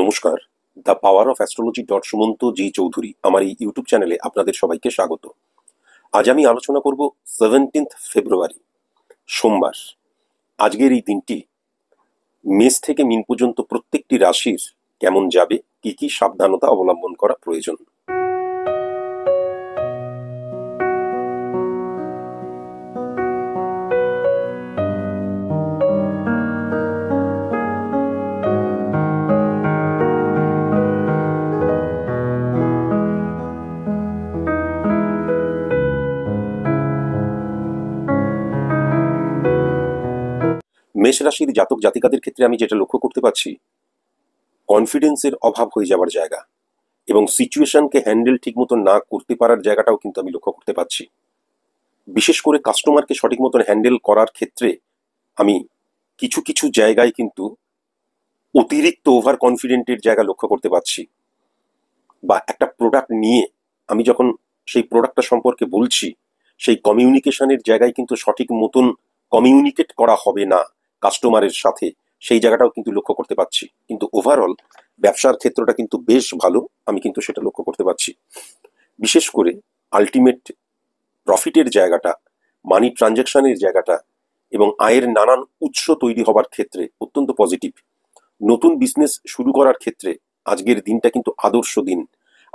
নমস্কার। The power of astrology dot Sumanta ji Chowdhury আমার এই ইউটিউব চ্যানেলে আপনাদের সবাইকে স্বাগত। আজ আমি আলোচনা করব 17 ফেব্রুয়ারি সোমবার। আজকের এই দিনটি মেষ থেকে মীন পর্যন্ত প্রত্যেকটি রাশির কেমন যাবে, কি কি সাবধানতা অবলম্বন করা প্রয়োজন। মেষ রাশির জাতক জাতিকাদের ক্ষেত্রে আমি যেটা লক্ষ্য করতে পারছি, কনফিডেন্সের অভাব হয়ে যাওয়ার জায়গা এবং সিচুয়েশনকে হ্যান্ডেল ঠিকমতো না করতে পারার জায়গাটাও কিন্তু আমি লক্ষ্য করতে পারছি। বিশেষ করে কাস্টমারকে সঠিক মতন হ্যান্ডেল করার ক্ষেত্রে আমি কিছু কিছু জায়গায় কিন্তু অতিরিক্ত ওভার কনফিডেন্টের জায়গা লক্ষ্য করতে পারছি। বা একটা প্রোডাক্ট নিয়ে আমি যখন সেই প্রোডাক্টটা সম্পর্কে বলছি, সেই কমিউনিকেশনের জায়গায় কিন্তু সঠিক মতন কমিউনিকেট করা হবে না কাস্টমারের সাথে, সেই জায়গাটাও কিন্তু লক্ষ্য করতে পারছি। কিন্তু ওভারঅল ব্যবসার ক্ষেত্রটা কিন্তু বেশ ভালো, আমি কিন্তু সেটা লক্ষ্য করতে পারছি। বিশেষ করে আলটিমেট প্রফিটের জায়গাটা, মানি ট্রানজ্যাকশনের জায়গাটা এবং আয়ের নানান উৎস তৈরি হবার ক্ষেত্রে অত্যন্ত পজিটিভ। নতুন বিজনেস শুরু করার ক্ষেত্রে আজকের দিনটা কিন্তু আদর্শ দিন।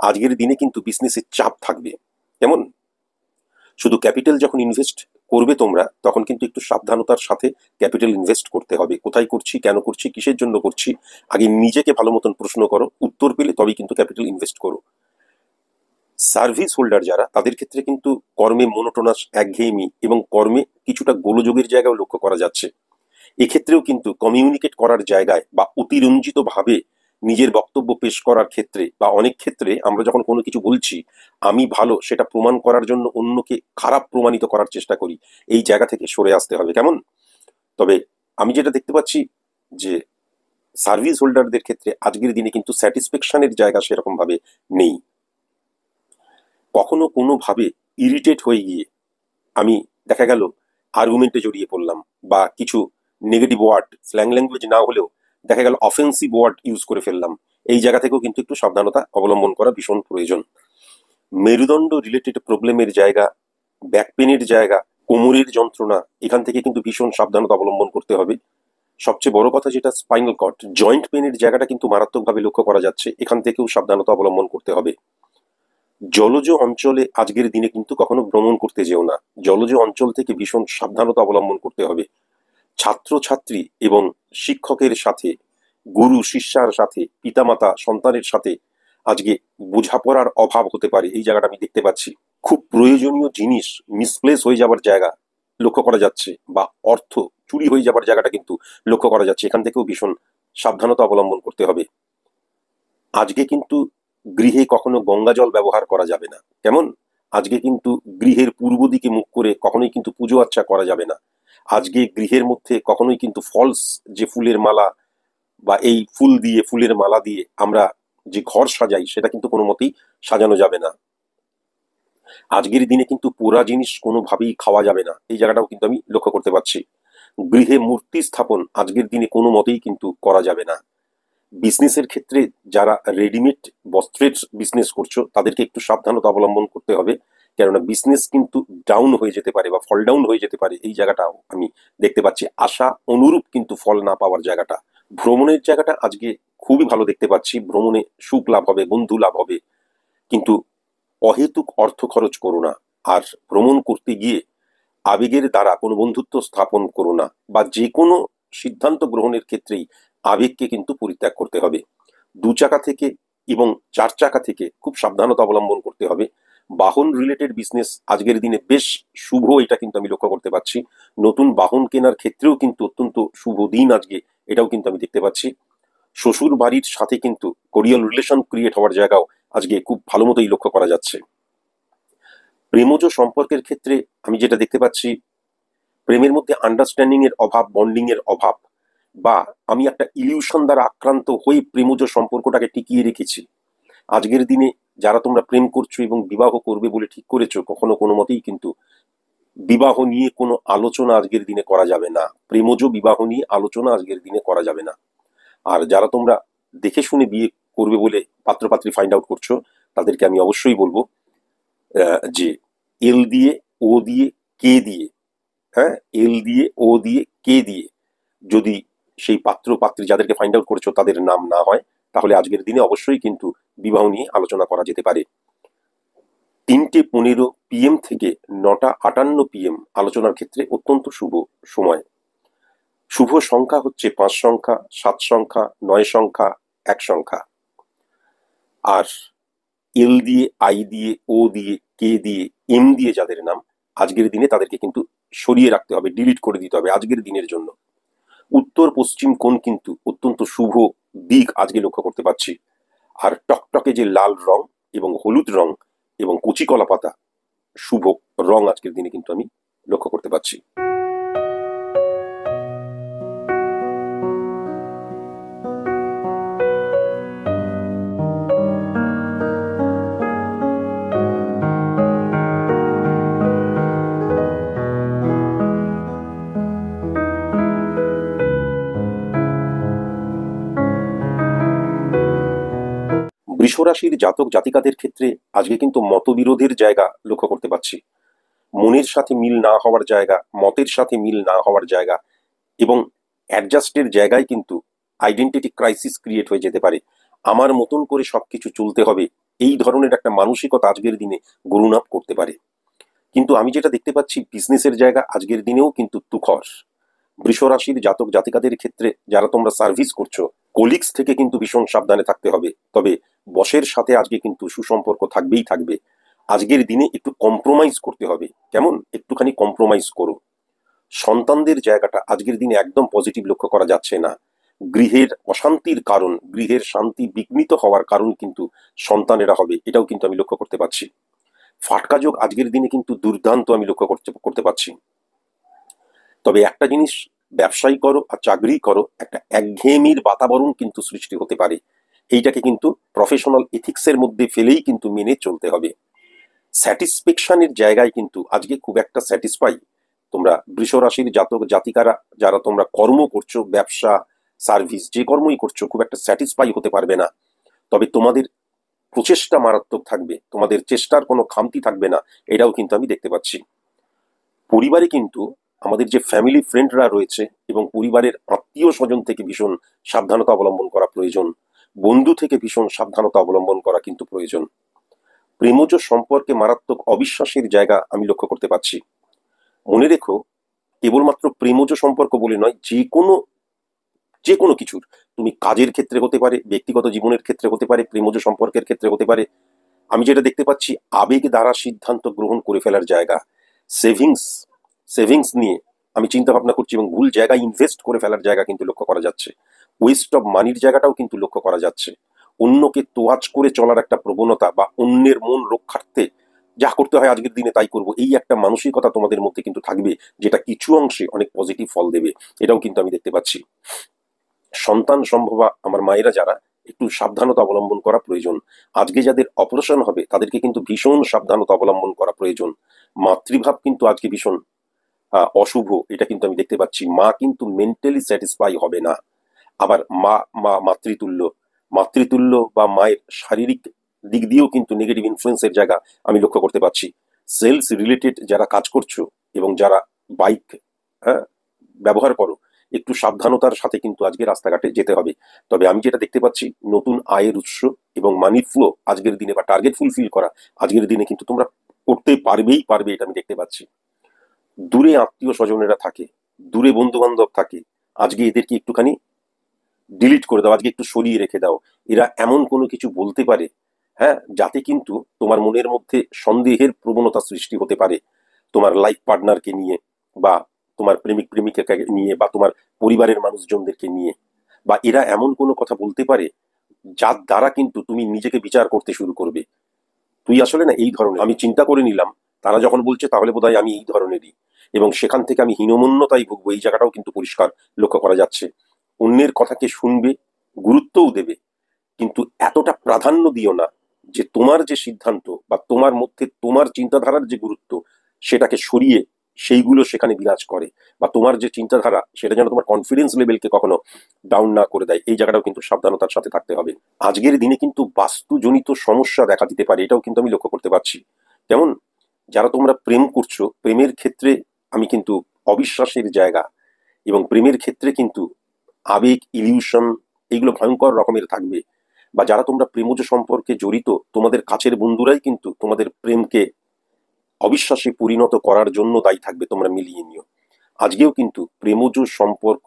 আজকের দিনে কিন্তু বিজনেসের চাপ থাকবে। কেমন? শুধু ক্যাপিটাল যখন ইনভেস্ট করবে তোমরা, তখন কিন্তু একটু সাবধানতার সাথে ক্যাপিটাল ইনভেস্ট করতে হবে। কোথায় করছি, কেন করছি, কিসের জন্য করছি, আগে নিজেকে ভালো মতন প্রশ্ন করো, উত্তর পেলে তবেই কিন্তু ক্যাপিটাল ইনভেস্ট করো। সার্ভিস হোল্ডার যারা, তাদের ক্ষেত্রে কিন্তু কর্মে মনোটোনাস, একঘেয়েমি এবং কর্মে কিছুটা গোলযোগের জায়গাও লক্ষ্য করা যাচ্ছে। এক্ষেত্রেও কিন্তু কমিউনিকেট করার জায়গায় বা অতিরঞ্জিত ভাবে নিজের বক্তব্য পেশ করার ক্ষেত্রে বা অনেক ক্ষেত্রে আমরা যখন কোনো কিছু বলছি, আমি ভালো সেটা প্রমাণ করার জন্য অন্যকে খারাপ প্রমাণিত করার চেষ্টা করি, এই জায়গা থেকে সরে আসতে হবে। কেমন? তবে আমি যেটা দেখতে পাচ্ছি যে সার্ভিস হোল্ডারদের ক্ষেত্রে আজকের দিনে কিন্তু স্যাটিসফ্যাকশনের জায়গা সেরকম ভাবে নেই। কখনো কোনোভাবে ইরিটেট হয়ে গিয়ে আমি দেখা গেল আর্গুমেন্টে জড়িয়ে পড়লাম, বা কিছু নেগেটিভ ওয়ার্ড, স্ল্যাং ল্যাঙ্গুয়েজ না হলেও দেখা গেল অফেন্সিভ ওয়ার্ড ইউজ করে ফেললাম, এই জায়গা থেকেও কিন্তু একটু সাবধানতা অবলম্বন করা ভীষণ প্রয়োজন। মেরুদণ্ড রিলেটেড প্রবলেমের জায়গা, ব্যাক পেনের জায়গা, কোমরের যন্ত্রণা, এখান থেকে কিন্তু ভীষণ সাবধানতা অবলম্বন করতে হবে। সবচেয়ে বড় কথা যেটা, স্পাইনাল কর্ড, জয়েন্ট পেনের জায়গাটা কিন্তু মারাত্মকভাবে লক্ষ্য করা যাচ্ছে, এখান থেকেও সাবধানতা অবলম্বন করতে হবে। জলজ অঞ্চলে আজকের দিনে কিন্তু কখনো ভ্রমণ করতে যেও না। জলজ অঞ্চল থেকে ভীষণ সাবধানতা অবলম্বন করতে হবে। ছাত্রছাত্রী এবং শিক্ষকের সাথে, গুরু শিষ্যার সাথে, পিতামাতা সন্তানের সাথে আজকে বোঝাপড়ার অভাব হতে পারে, এই জায়গাটা আমি দেখতে পাচ্ছি। খুব প্রয়োজনীয় জিনিস মিসপ্লেস হয়ে যাবার জায়গা লক্ষ্য করা যাচ্ছে, বা অর্থ চুরি হয়ে যাবার জায়গাটা কিন্তু লক্ষ্য করা যাচ্ছে, এখান থেকেও ভীষণ সাবধানতা অবলম্বন করতে হবে। আজকে কিন্তু গৃহে কখনো গঙ্গা জল ব্যবহার করা যাবে না। কেমন? আজকে কিন্তু গৃহের পূর্ব দিকে মুখ করে কখনোই কিন্তু পুজো আচ্ছা করা যাবে না। আজকে গৃহের মধ্যে কখনোই কিন্তু ফলস যে ফুলের মালা বা এই ফুল দিয়ে, ফুলের মালা দিয়ে আমরা যে ঘর সাজাই, সেটা কিন্তু কোনো মতেই সাজানো যাবে না। আজকের দিনে কিন্তু পোড়া জিনিস কোনোভাবেই খাওয়া যাবে না, এই জায়গাটাও কিন্তু আমি লক্ষ্য করতে পারছি। গৃহে মূর্তি স্থাপন আজকের দিনে কোনো মতেই কিন্তু করা যাবে না। বিজনেসের ক্ষেত্রে যারা রেডিমেড বস্ত্রের বিজনেস করছো, তাদেরকে একটু সাবধানতা অবলম্বন করতে হবে, কেননা বিজনেস কিন্তু ডাউন হয়ে যেতে পারে বা ফল ডাউন হয়ে যেতে পারে, এই জায়গাটাও আমি দেখতে পাচ্ছি। আশা অনুরূপ কিন্তু ফল না পাওয়ার জায়গাটা। ভ্রমণের জায়গাটা আজকে খুবই ভালো দেখতে পাচ্ছি, ভ্রমণে সুখ লাভ হবে, বন্ধু লাভ হবে, কিন্তু অহেতুক অর্থ খরচ করো না। আর ভ্রমণ করতে গিয়ে আবেগের দ্বারা কোনো বন্ধুত্ব স্থাপন করো না, বা যে কোনো সিদ্ধান্ত গ্রহণের ক্ষেত্রেই আবেগকে কিন্তু পরিত্যাগ করতে হবে। 2 চাকা থেকে এবং 4 চাকা থেকে খুব সাবধানতা অবলম্বন করতে হবে। বাহন রিলেটেড বিজনেস আজকের দিনে বেশ শুভ, এটা কিন্তু আমি লক্ষ্য করতে পারছি। নতুন বাহন কেনার ক্ষেত্রেও কিন্তু অত্যন্ত শুভ দিন আজকে, এটাও কিন্তু আমি দেখতে পাচ্ছি। শ্বশুর বাড়ির সাথে কিন্তু কোরিয়াল রিলেশন ক্রিয়েট হওয়ার জায়গাও আজকে খুব ভালো মতোই লক্ষ্য করা যাচ্ছে। প্রেমজ সম্পর্কের ক্ষেত্রে আমি যেটা দেখতে পাচ্ছি, প্রেমের মধ্যে আন্ডারস্ট্যান্ডিং এর অভাব, বন্ডিং এর অভাব, বা আমি একটা ইলিউশন দ্বারা আক্রান্ত হয়ে প্রেমজ সম্পর্কটাকে টিকিয়ে রেখেছি। আজকের দিনে যারা তোমরা প্রেম করছো এবং বিবাহ করবে বলে ঠিক করেছো, কখনো কোনো মতেই কিন্তু বিবাহ নিয়ে কোনো আলোচনা আজকের দিনে করা যাবে না। প্রেমজ বিবাহ নিয়ে আলোচনা আজকের দিনে করা যাবে না। আর যারা তোমরা দেখে শুনে বিয়ে করবে বলে পাত্রপাত্রী ফাইন্ড আউট করছো, তাদেরকে আমি অবশ্যই বলবো যে এল দিয়ে, ও দিয়ে, কে দিয়ে, হ্যাঁ, এল দিয়ে, ও দিয়ে, কে দিয়ে যদি সেই পাত্র পাত্রী যাদেরকে ফাইন্ড আউট করেছো তাদের নাম না হয়, তাহলে আজকের দিনে অবশ্যই কিন্তু বিবাহ নিয়ে আলোচনা করা যেতে পারে। 3:15 PM থেকে 9:58 PM আলোচনার ক্ষেত্রে অত্যন্ত শুভ সময়। শুভ সংখ্যা হচ্ছে 5 সংখ্যা, 7 সংখ্যা, 9 সংখ্যা, 1 সংখ্যা। আর এল দিয়ে, আই দিয়ে, ও দিয়ে, কে দিয়ে, এম দিয়ে যাদের নাম, আজকের দিনে তাদেরকে কিন্তু সরিয়ে রাখতে হবে, ডিলিট করে দিতে হবে আজকের দিনের জন্য। উত্তর পশ্চিম কোণ কিন্তু অত্যন্ত শুভ দিক আজকে লক্ষ্য করতে পারছি। আর টকটকে যে লাল রং এবং হলুদ রং এবং কচি কলা পাতা শুভ রং আজকের দিনে কিন্তু আমি লক্ষ্য করতে পারছি। বৃষ রাশির জাতক জাতিকাদের ক্ষেত্রে আজকে কিন্তু মতবিরোধের জায়গা লক্ষ্য করতে পারছি। মনের সাথে মিল না হওয়ার জায়গা, মতের সাথে মিল না হওয়ার জায়গা এবং অ্যাডজাস্টের জায়গায় কিন্তু আইডেন্টিটি ক্রাইসিস ক্রিয়েট হয়ে যেতে পারে। আমার মতন করে সবকিছু চলতে হবে, এই ধরনের একটা মানসিকতা আজকের দিনে গ্রোন আপ করতে পারে। কিন্তু আমি যেটা দেখতে পাচ্ছি, বিজনেসের জায়গা আজকের দিনেও কিন্তু তুখর। বৃষ রাশির জাতক জাতিকাদের ক্ষেত্রে যারা তোমরা সার্ভিস করছো, কোলিগস থেকে কিন্তু ভীষণ সাবধানে থাকতে হবে। তবে বসের সাথে আজকে কিন্তু সুসম্পর্ক থাকবেই থাকবে। আজকের দিনে একটু কম্প্রোমাইজ করতে হবে, কেমন একটুখানি কম্প্রোমাইজ করো। সন্তানদের জায়গাটা আজকের দিনে একদম পজিটিভ লক্ষ্য করা যাচ্ছে না। গৃহের অশান্তির কারণ, গৃহের শান্তি বিঘ্নিত হওয়ার কারণ কিন্তু সন্তানেরা হবে, এটাও কিন্তু আমি লক্ষ্য করতে পারছি। ফাটকা যোগ আজকের দিনে কিন্তু দুর্দান্ত আমি লক্ষ্য করতে পারছি। তবে একটা জিনিস, ব্যবসায়ী করো আর চাকরি করো, একটা একঘেয়েমির বাতাবরণ কিন্তু সৃষ্টি হতে পারে। এইটাকে কিন্তু প্রফেশনাল এথিক্সের মধ্যে ফেলেই কিন্তু মেনে চলতে হবে। স্যাটিসফ্যাকশনের জায়গায় কিন্তু আজকে খুব একটা স্যাটিসফাই তোমরা বৃষ রাশির জাতক জাতিকারা যারা তোমরা কর্ম করছো, ব্যবসা সার্ভিস যে কর্মই করছো, খুব একটা স্যাটিসফাই হতে পারবে না। তবে তোমাদের প্রচেষ্টা মারাত্মক থাকবে, তোমাদের চেষ্টার কোনো খামতি থাকবে না, এটাও কিন্তু আমি দেখতে পাচ্ছি। পরিবারে কিন্তু আমাদের যে ফ্যামিলি ফ্রেন্ডরা রয়েছে এবং পরিবারের আত্মীয় স্বজন থেকে ভীষণ সাবধানতা অবলম্বন করা প্রয়োজন। বন্ধু থেকে ভীষণ সাবধানতা অবলম্বন করা কিন্তু প্রয়োজন। প্রেমজ সম্পর্কে মারাত্মক অবিশ্বাসের জায়গা আমি লক্ষ্য করতে পারছি। মনে রেখো, কেবলমাত্র প্রেমজ সম্পর্ক বলে নয়, যে কোনো কিছুর, তুমি কাজের ক্ষেত্রে হতে পারে, ব্যক্তিগত জীবনের ক্ষেত্রে হতে পারে, প্রেমজ সম্পর্কের ক্ষেত্রে হতে পারে। আমি যেটা দেখতে পাচ্ছি, আবেগ দ্বারা সিদ্ধান্ত গ্রহণ করে ফেলার জায়গা, সেভিংস সেভিংস নিয়ে আমি চিন্তা ভাবনা করছি এবং ভুল জায়গায় ইনভেস্ট করে ফেলার জায়গা কিন্তু লক্ষ্য করা যাচ্ছে। ওয়েস্ট অফ মানির জায়গাটাও কিন্তু লক্ষ্য করা যাচ্ছে। অন্যকে তোয়াজ করে চলার একটা প্রবণতা বা অন্যের মন রক্ষার্থে যা করতে হয় আজকের দিনে তাই করব, এই একটা মানসিকতা তোমাদের মধ্যে কিন্তু থাকবে, যেটা কিছু অংশে অনেক পজিটিভ ফল দেবে, এটাও কিন্তু আমি দেখতে পাচ্ছি। সন্তান সম্ভবা আমার মায়েরা যারা, একটু সাবধানতা অবলম্বন করা প্রয়োজন। আজকে যাদের অপারেশন হবে তাদেরকে কিন্তু ভীষণ সাবধানতা অবলম্বন করা প্রয়োজন। মাতৃভাব কিন্তু আজকে ভীষণ অশুভ, এটা কিন্তু আমি দেখতে পাচ্ছি। মা কিন্তু মেন্টালি স্যাটিসফাই হবে না। আবার মা মা মাতৃতুল্য, মাতৃতুল্য বা মায়ের শারীরিক দিক দিয়েও কিন্তু নেগেটিভ ইনফ্লুয়েন্সের জায়গা আমি লক্ষ্য করতে পারছি। সেলস রিলেটেড যারা কাজ করছো এবং যারা বাইক হ্যাঁ ব্যবহার করো, একটু সাবধানতার সাথে কিন্তু আজকে রাস্তাঘাটে যেতে হবে। তবে আমি যেটা দেখতে পাচ্ছি, নতুন আয়ের উৎস এবং মানি ফ্লো আজকের দিনে বা টার্গেট ফুলফিল করা আজকের দিনে কিন্তু তোমরা করতে পারবে, এটা আমি দেখতে পাচ্ছি। দূরে আত্মীয় স্বজনেরা থাকে, দূরে বন্ধু বান্ধব থাকে, আজকে এদেরকে একটুখানি ডিলিট করে দাও, আজকে একটু সরিয়ে রেখে দাও। এরা এমন কোনো কিছু বলতে পারে, হ্যাঁ, যাতে কিন্তু তোমার মনের মধ্যে সন্দেহের প্রবণতা সৃষ্টি হতে পারে, তোমার লাইফ পার্টনারকে নিয়ে বা তোমার প্রেমিক প্রেমিকাকে নিয়ে বা তোমার পরিবারের মানুষজনদেরকে নিয়ে। বা এরা এমন কোনো কথা বলতে পারে যার দ্বারা কিন্তু তুমি নিজেকে বিচার করতে শুরু করবে, তুই আসলে না এই ধরনের। আমি চিন্তা করে নিলাম তারা যখন বলছে তাহলে বোধহয় আমি এই ধরনেরই, এবং সেখান থেকে আমি হীনমন্যতাই ভুগবো, এই জায়গাটাও কিন্তু পরিষ্কার লক্ষ্য করা যাচ্ছে। অন্যের কথাকে শুনবে, গুরুত্বও দেবে, কিন্তু এতটা প্রাধান্য দিও না যে তোমার যে সিদ্ধান্ত বা তোমার মধ্যে তোমার চিন্তাধারার যে গুরুত্ব সেটাকে সরিয়ে সেইগুলো সেখানে বিরাজ করে, বা তোমার যে চিন্তাধারা সেটা যেন তোমার কনফিডেন্স লেভেলকে কখনো ডাউন না করে দেয়, এই জায়গাটাও কিন্তু সাবধানতার সাথে থাকতে হবে। আজকের দিনে কিন্তু বাস্তুজনিত সমস্যা দেখা দিতে পারে, এটাও কিন্তু আমি লক্ষ্য করতে পারছি। যেমন যারা তোমরা প্রেম করছো, প্রেমের ক্ষেত্রে আমি কিন্তু অবিশ্বাসের জায়গা এবং প্রেমের ক্ষেত্রে কিন্তু আবেগ, ইলিউশন, এগুলো ভয়ঙ্কর রকমের থাকবে। বা যারা তোমরা প্রেমজ সম্পর্কে জড়িত, তোমাদের কাছের বন্ধুরাই কিন্তু তোমাদের প্রেমকে অবিশ্বাসে পরিণত করার জন্য দায়ী থাকবে, তোমরা মিলিয়ে নিও। আজকেও কিন্তু প্রেমজ সম্পর্ক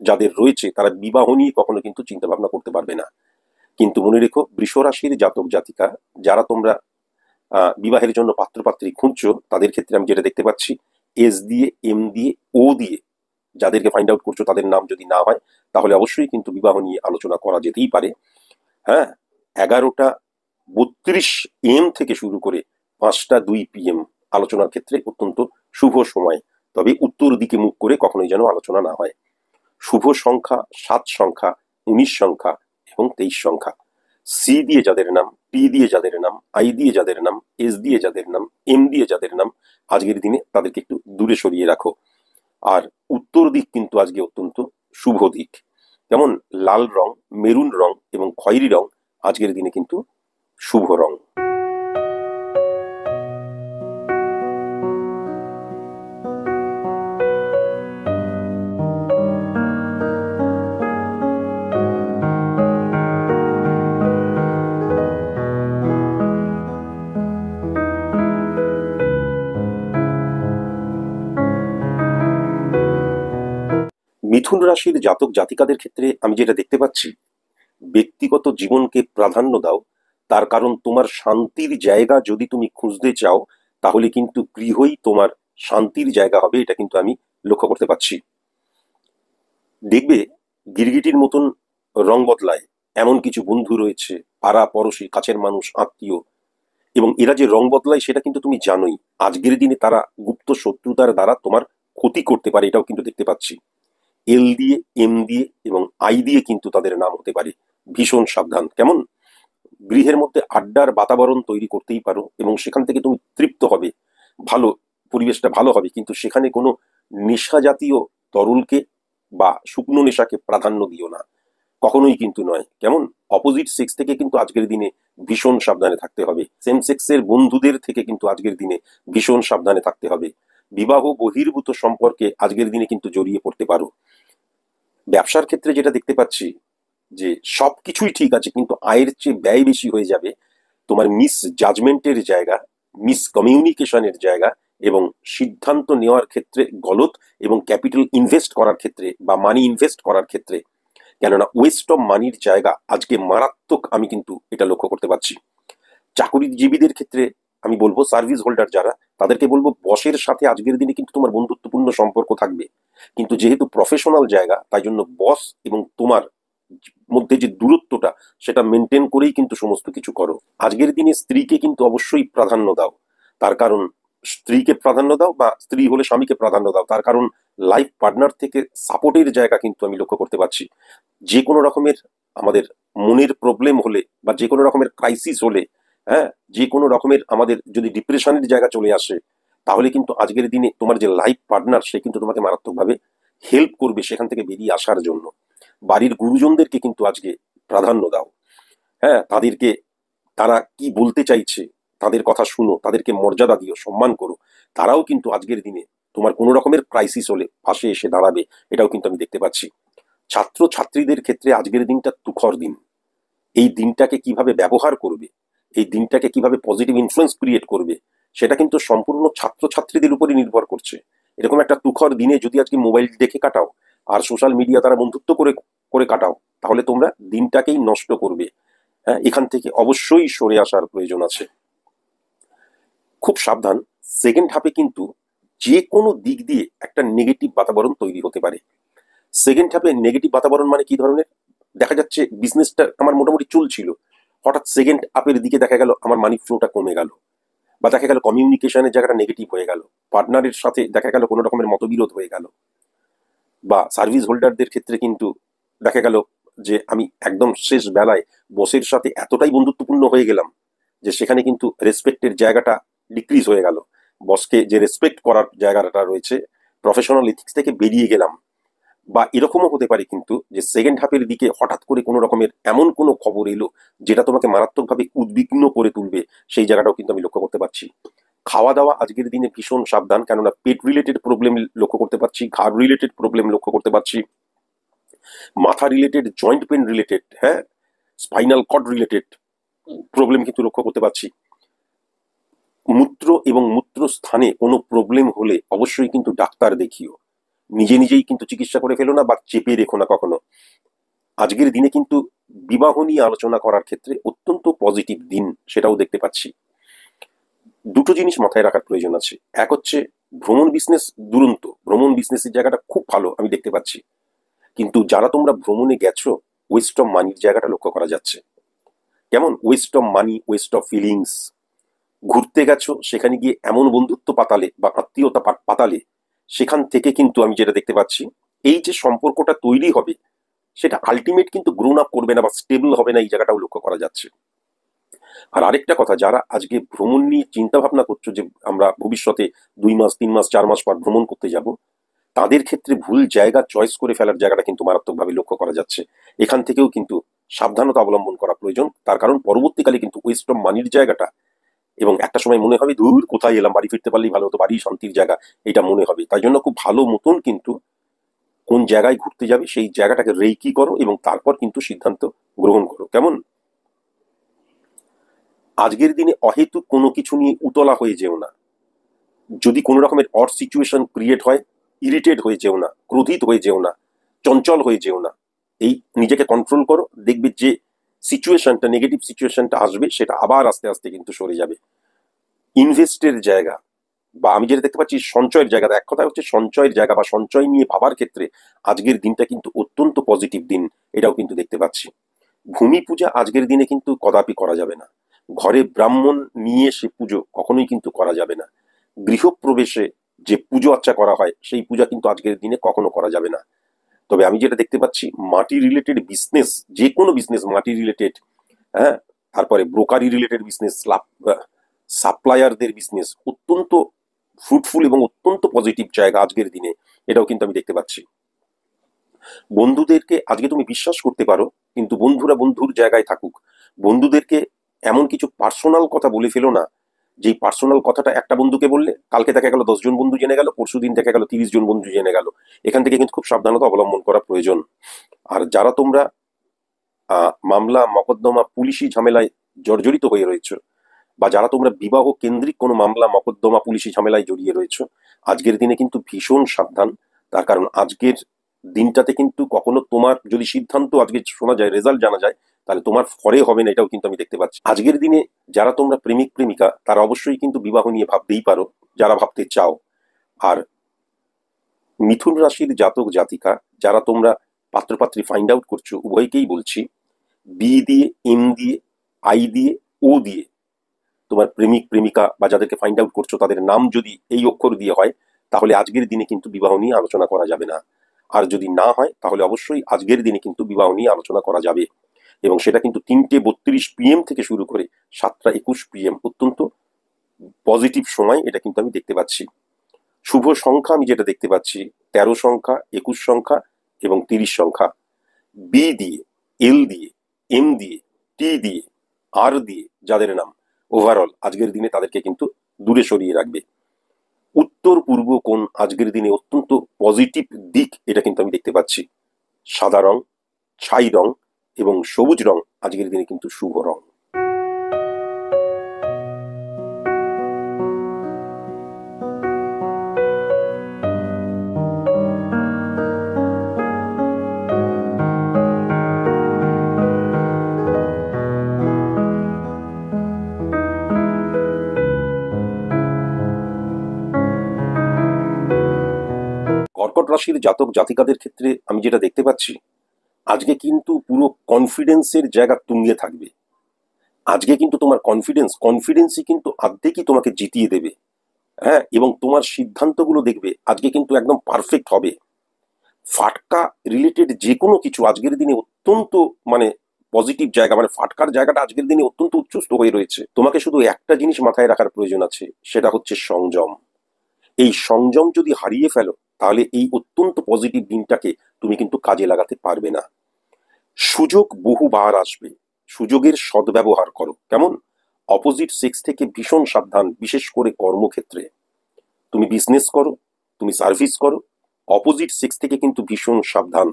যাদের রয়েছে তারা বিবাহ নিয়ে কখনো কিন্তু চিন্তা ভাবনা করতে পারবে না। কিন্তু মনে রেখো, বৃষ রাশির জাতক জাতিকা যারা তোমরা বিবাহের জন্য পাত্রপাত্রী খুঁজছো, তাদের ক্ষেত্রে আমি যেটা দেখতে পাচ্ছি, এস দিয়ে, এম দিয়ে, ও দিয়ে যাদেরকে ফাইন্ড আউট করছো তাদের নাম যদি না হয়, তাহলে অবশ্যই কিন্তু বিবাহ নিয়ে আলোচনা করা যেতেই পারে। হ্যাঁ, 11:32 AM থেকে শুরু করে 5:02 PM আলোচনার ক্ষেত্রে অত্যন্ত শুভ সময়। তবে উত্তর দিকে মুখ করে কখনোই যেন আলোচনা না হয়। শুভ সংখ্যা 7 সংখ্যা, 19 সংখ্যা এবং 23 সংখ্যা। সি দিয়ে যাদের নাম, পি দিয়ে যাদের নাম, আই দিয়ে যাদের নাম, এস দিয়ে যাদের নাম, এম দিয়ে যাদের নাম, আজকের দিনে তাদেরকে একটু দূরে সরিয়ে রাখো। আর উত্তর দিক কিন্তু আজকে অত্যন্ত শুভ দিক। যেমন লাল রং, মেরুন রং এবং খয়েরি রং আজকের দিনে কিন্তু শুভ রং। মিথুন রাশির জাতক জাতিকাদের ক্ষেত্রে আমি যেটা দেখতে পাচ্ছি, ব্যক্তিগত জীবনকে প্রাধান্য দাও। তার কারণ তোমার শান্তির জায়গা যদি তুমি খুঁজতে চাও, তাহলে কিন্তু গৃহই তোমার শান্তির জায়গা হবে, এটা কিন্তু আমি লক্ষ্য করতে পারছি। দেখবে গিরগিটির মতন রং বদলায় এমন কিছু বন্ধু রয়েছে, পাড়া পড়শি, কাছের মানুষ, আত্মীয়, এবং এরা যে রং বদলায় সেটা কিন্তু তুমি জানোই। আজকের দিনে তারা গুপ্ত শত্রুতার দ্বারা তোমার ক্ষতি করতে পারে, এটাও কিন্তু দেখতে পাচ্ছি। এল দিয়ে, এম দিয়ে এবং আই দিয়ে কিন্তু তাদের নাম হতে পারে। ভীষণ সাবধান। কেমন? গৃহের মধ্যে আড্ডার বাতাবরণ তৈরি করতেই পারো এবং সেখান থেকে তুমি তৃপ্ত হবে, ভালো পরিবেশটা ভালো হবে, কিন্তু সেখানে কোনো নেশা জাতীয় তরলকে বা শুকনো নেশাকে প্রাধান্য দিও না, কখনোই কিন্তু নয়। কেমন? অপোজিট সেক্স থেকে কিন্তু আজকের দিনে ভীষণ সাবধানে থাকতে হবে। সেম সেক্সের বন্ধুদের থেকে কিন্তু আজকের দিনে ভীষণ সাবধানে থাকতে হবে। বিবাহ বহির্ভূত সম্পর্কে আজকের দিনে কিন্তু জড়িয়ে পড়তে পারো। ব্যবসার ক্ষেত্রে যেটা দেখতে পাচ্ছি, যে সবকিছুই ঠিক আছে কিন্তু আয়ের চেয়ে ব্যয় বেশি হয়ে যাবে। তোমার মিস জাজমেন্টের জায়গা, মিস কমিউনিকেশনের জায়গা এবং সিদ্ধান্ত নেওয়ার ক্ষেত্রে গলত, এবং ক্যাপিটাল ইনভেস্ট করার ক্ষেত্রে বা মানি ইনভেস্ট করার ক্ষেত্রে, কেননা ওয়েস্ট অফ মানির জায়গা আজকে মারাত্মক, আমি কিন্তু এটা লক্ষ্য করতে পারছি। চাকুরিজীবীদের ক্ষেত্রে আমি বলবো, সার্ভিস হোল্ডার যারা, তাদেরকে বলবো বসের সাথে আজকের দিনে কিন্তু তোমার বন্ধুত্বপূর্ণ সম্পর্ক থাকবে, কিন্তু যেহেতু প্রফেশনাল জায়গা তাই জন্য বস এবং তোমার মধ্যে যে দূরত্বটা সেটা মেনটেন করেই কিন্তু সমস্ত কিছু করো। আজকের দিনে স্ত্রীকে কিন্তু অবশ্যই প্রাধান্য দাও। তার কারণ, স্ত্রীকে প্রাধান্য দাও বা স্ত্রী হলে স্বামীকে প্রাধান্য দাও, তার কারণ লাইফ পার্টনার থেকে সাপোর্টের জায়গা কিন্তু আমি লক্ষ্য করতে পারছি। যে কোনো রকমের আমাদের মনের প্রবলেম হলে বা যে কোনো রকমের ক্রাইসিস হলে, হ্যাঁ, যে কোনো রকমের আমাদের যদি ডিপ্রেশনের জায়গা চলে আসে, তাহলে কিন্তু আজকের দিনে তোমার যে লাইফ পার্টনার সে কিন্তু তোমাকে মারাত্মকভাবে হেল্প করবে সেখান থেকে বেরিয়ে আসার জন্য। বাড়ির গুরুজনদেরকে কিন্তু আজকে প্রাধান্য দাও। হ্যাঁ, তাদেরকে, তারা কি বলতে চাইছে তাদের কথা শুনো, তাদেরকে মর্যাদা দিও, সম্মান করো। তারাও কিন্তু আজকের দিনে তোমার কোনো রকমের ক্রাইসিস হলে পাশে এসে দাঁড়াবে, এটাও কিন্তু আমি দেখতে পাচ্ছি। ছাত্র ছাত্রীদের ক্ষেত্রে আজকের দিনটা তুখর দিন। এই দিনটাকে কিভাবে ব্যবহার করবে, এই দিনটাকে কিভাবে পজিটিভ ইনফ্লুয়েন্স ক্রিয়েট করবে, সেটা কিন্তু সম্পূর্ণ ছাত্রছাত্রীদের উপরই নির্ভর করছে। এরকম একটা তুখর দিনে যদি আজকে মোবাইল দেখে কাটাও আর সোশ্যাল মিডিয়া দ্বারা বন্ধুত্ব করে করে কাটাও, তাহলে তোমরা দিনটাকেই নষ্ট করবে। হ্যাঁ, এখান থেকে অবশ্যই সরে আসার প্রয়োজন আছে। খুব সাবধান। সেকেন্ড হাফে কিন্তু যে কোনো দিক দিয়ে একটা নেগেটিভ বাতাবরণ তৈরি হতে পারে। সেকেন্ড হাফে নেগেটিভ বাতাবরণ মানে কি ধরনের? দেখা যাচ্ছে বিজনেসটা আমার মোটামুটি চলছিল, হঠাৎ সেকেন্ড আপের দিকে দেখা গেল আমার মানি ফ্লোটা কমে গেল, বা দেখা গেল কমিউনিকেশনের জায়গাটা নেগেটিভ হয়ে গেল, পার্টনারের সাথে দেখা গেল কোনো রকমের মতবিরোধ হয়ে গেল। বা সার্ভিস হোল্ডারদের ক্ষেত্রে কিন্তু দেখা গেল যে আমি একদম শেষ বেলায় বসের সাথে এতটাই বন্ধুত্বপূর্ণ হয়ে গেলাম যে সেখানে কিন্তু রেসপেক্টের জায়গাটা ডিক্রিজ হয়ে গেল। বসকে যে রেসপেক্ট করার জায়গাটা রয়েছে, প্রফেশনাল এথিক্স থেকে বেরিয়ে গেলাম। বা এরকমও হতে পারে কিন্তু যে সেকেন্ড হাফের দিকে হঠাৎ করে কোনো রকমের এমন কোনো খবর এলো যেটা তোমাকে মারাত্মকভাবে উদ্বিগ্ন করে তুলবে, সেই জায়গাটাও কিন্তু আমি লক্ষ্য করতে পারছি। খাওয়া দাওয়া আজকের দিনে ভীষণ সাবধান, কেননা পেট রিলেটেড প্রবলেম লক্ষ্য করতে পারছি, ঘাড় রিলেটেড প্রবলেম লক্ষ্য করতে পারছি, মাথা রিলেটেড, জয়েন্ট পেন রিলেটেড, হ্যাঁ, স্পাইনাল কর্ড রিলেটেড প্রবলেম কিন্তু লক্ষ্য করতে পারছি। মূত্র এবং মূত্র স্থানে কোনো প্রবলেম হলে অবশ্যই কিন্তু ডাক্তার দেখিও, নিজে নিজেই কিন্তু চিকিৎসা করে ফেলো না বা চেপে রেখো না কখনো। আজকের দিনে কিন্তু বিবাহ নিয়ে আলোচনা করার ক্ষেত্রে অত্যন্ত পজিটিভ দিন, সেটাও দেখতে পাচ্ছি। দুটো জিনিস মাথায় রাখার প্রয়োজন আছে। এক হচ্ছে ভ্রমণ বিজনেস দুরন্ত, ভ্রমণ বিজনেসের জায়গাটা খুব ভালো আমি দেখতে পাচ্ছি, কিন্তু যারা তোমরা ভ্রমণে গেছো ওয়েস্ট অফ মানির জায়গাটা লক্ষ্য করা যাচ্ছে। কেমন West of money, West of feelings. ঘুরতে গেছো, সেখানে গিয়ে এমন বন্ধুত্ব পাতালে বা আত্মীয়তা পাতালে, সেখান থেকে কিন্তু আমি যেটা দেখতে পাচ্ছি, এই যে সম্পর্কটা তৈরি হবে সেটা আলটিমেট কিন্তু গ্রোন আপ করবে না বা স্টেবল হবে না, এই জায়গাটাও লক্ষ্য করা যাচ্ছে। আর আরেকটা কথা, যারা আজকে ভ্রমণ নিয়ে চিন্তা ভাবনা করছো যে আমরা ভবিষ্যতে 2 মাস 3 মাস 4 মাস পর ভ্রমণ করতে যাব, তাদের ক্ষেত্রে ভুল জায়গা চয়েস করে ফেলার জায়গাটা কিন্তু মারাত্মকভাবে লক্ষ্য করা যাচ্ছে। এখান থেকেও কিন্তু সাবধানতা অবলম্বন করা প্রয়োজন, তার কারণ পরবর্তীকালে কিন্তু ওয়েস্ট অফ মানির জায়গাটা, এবং একটা সময় মনে হবে দূর কোথায় এলাম, বাড়ি ফিরতে পারলেই ভালো হতো, বাড়ি শান্তির জায়গা, এটা মনে হবে। তাই জন্য খুব ভালো মতন কিন্তু কোন জায়গায় ঘুরতে যাবে সেই জায়গাটাকে রেকি করো এবং তারপর কিন্তু সিদ্ধান্ত গ্রহণ করো। কেমন আজকের দিনে অহেতুক কোনো কিছু নিয়ে উতলা হয়ে যেও না। যদি কোনো রকমের অড সিচুয়েশন ক্রিয়েট হয়, ইরিটেট হয়ে যেও না, ক্রোধিত হয়ে যেও না, চঞ্চল হয়ে যেও না। এই নিজেকে কন্ট্রোল করো, দেখবে যে সিচুয়েশনটা, নেগেটিভ সিচুয়েশনটা আসবে সেটা আবার আস্তে আস্তে কিন্তু সরে যাবে। ইনভেস্টের জায়গা বা আমি যেটা দেখতে পাচ্ছি সঞ্চয়ের জায়গা, এক কথা হচ্ছে সঞ্চয়ের জায়গা বা সঞ্চয় নিয়ে ভাবার ক্ষেত্রে আজকের দিনটা কিন্তু অত্যন্ত পজিটিভ দিন, এটাও কিন্তু দেখতে পাচ্ছি। ভূমি পূজা আজকের দিনে কিন্তু কদাপি করা যাবে না। ঘরে ব্রাহ্মণ নিয়ে সে পুজো কখনোই কিন্তু করা যাবে না। গৃহপ্রবেশে যে পুজো আচ্চা করা হয় সেই পূজা কিন্তু আজকের দিনে কখনো করা যাবে না। তবে আমি যেটা দেখতে পাচ্ছি মাটি রিলেটেড বিজনেস, যে কোনো বিজনেস মাটি রিলেটেড, হ্যাঁ, তারপরে ব্রোকারি রিলেটেড বিজনেস, সাপ্লায়ারদের বিজনেস অত্যন্ত ফ্রুটফুল এবং অত্যন্ত পজিটিভ জায়গা আজকের দিনে, এটাও কিন্তু আমি দেখতে পাচ্ছি। বন্ধুদেরকে আজকে তুমি বিশ্বাস করতে পারো, কিন্তু বন্ধুরা বন্ধুর জায়গায় থাকুক। বন্ধুদেরকে এমন কিছু পার্সোনাল কথা বলে ফেলো না, যেই পার্সোনাল কথাটা একটা বন্ধুকে বললে কালকে দেখা গেল 10 জন বন্ধু জেনে গেল, পরশু দিন দেখা গেল 30 জন বন্ধু জেনে গেল। এখান থেকে কিন্তু খুব সাবধানতা অবলম্বন করা প্রয়োজন। আর যারা তোমরা মামলা মকদ্দমা পুলিশি ঝামেলায় জর্জরিত হয়ে রয়েছে, বা যারা তোমরা বিবাহ কেন্দ্রিক কোনো মামলা মকদ্দমা পুলিশি ঝামেলায় জড়িয়ে রয়েছে, আজকের দিনে কিন্তু ভীষণ সাবধান। তার কারণ আজকের দিনটাতে কিন্তু কখনো তোমার যদি সিদ্ধান্ত আজকে শোনা যায়, রেজাল্ট জানা যায়, তাহলে তোমার ফরে হবে না, এটাও কিন্তু আমি দেখতে পাচ্ছি। আজকের দিনে যারা তোমরা প্রেমিক প্রেমিকা তারা অবশ্যই কিন্তু বিবাহ নিয়ে ভাবতেই পারো, যারা ভাবতে চাও। আর মিথুন রাশির জাতক জাতিকা যারা তোমরা পাত্রপাত্রী ফাইন্ড আউট করছো, উভয়কেই বলছি বি দিয়ে, এম দিয়ে, আই দিয়ে, ও দিয়ে তোমার প্রেমিক প্রেমিকা বা যাদেরকে ফাইন্ড আউট করছো তাদের নাম যদি এই অক্ষর দিয়ে হয়, তাহলে আজকের দিনে কিন্তু বিবাহ নিয়ে আলোচনা করা যাবে না। আর যদি না হয় তাহলে অবশ্যই আজকের দিনে কিন্তু বিবাহ নিয়ে আলোচনা করা যাবে, এবং সেটা কিন্তু 3:32 PM থেকে শুরু করে 7:21 PM অত্যন্ত পজিটিভ সময়, এটা কিন্তু আমি দেখতে পাচ্ছি। শুভ সংখ্যা আমি যেটা দেখতে পাচ্ছি 13 সংখ্যা, 21 সংখ্যা এবং 30 সংখ্যা। বি দিয়ে, এল দিয়ে, এম দিয়ে, টি দিয়ে, আর দিয়ে যাদের নাম ওভারঅল আজকের দিনে তাদেরকে কিন্তু দূরে সরিয়ে রাখবে। উত্তর পূর্ব কোণ আজকের দিনে অত্যন্ত পজিটিভ দিক, এটা কিন্তু আমি দেখতে পাচ্ছি। সাদা রং, ছাই রং এবং সবুজ রং আজকের দিনে কিন্তু শুভ রং। কর্কট রাশির জাতক জাতিকাদের ক্ষেত্রে আমি যেটা দেখতে পাচ্ছি আজকে কিন্তু পুরো কনফিডেন্সের জায়গা তুঙ্গে থাকবে। আজকে কিন্তু তোমার কনফিডেন্সই কিন্তু অর্ধেকই তোমাকে জিতিয়ে দেবে, হ্যাঁ, এবং তোমার সিদ্ধান্তগুলো দেখবে আজকে কিন্তু একদম পারফেক্ট হবে। ফাটকা রিলেটেড যে কোনো কিছু আজকের দিনে অত্যন্ত মানে পজিটিভ জায়গা, মানে ফাটকার জায়গাটা আজকের দিনে অত্যন্ত উচ্চস্থ হয়ে রয়েছে। তোমাকে শুধু একটা জিনিস মাথায় রাখার প্রয়োজন আছে, সেটা হচ্ছে সংযম। এই সংযম যদি হারিয়ে ফেলো, তাহলে এই অত্যন্ত পজিটিভ দিনটাকে তুমি কিন্তু কাজে লাগাতে পারবে না। সুযোগ বহুবার আসবে, সুযোগের সদ্ব্যবহার করো। কেমন? অপোজিট সেক্স থেকে ভীষণ সাবধান, বিশেষ করে কর্মক্ষেত্রে। তুমি বিজনেস করো, তুমি সার্ভিস করো, অপোজিট সেক্স থেকে কিন্তু ভীষণ সাবধান।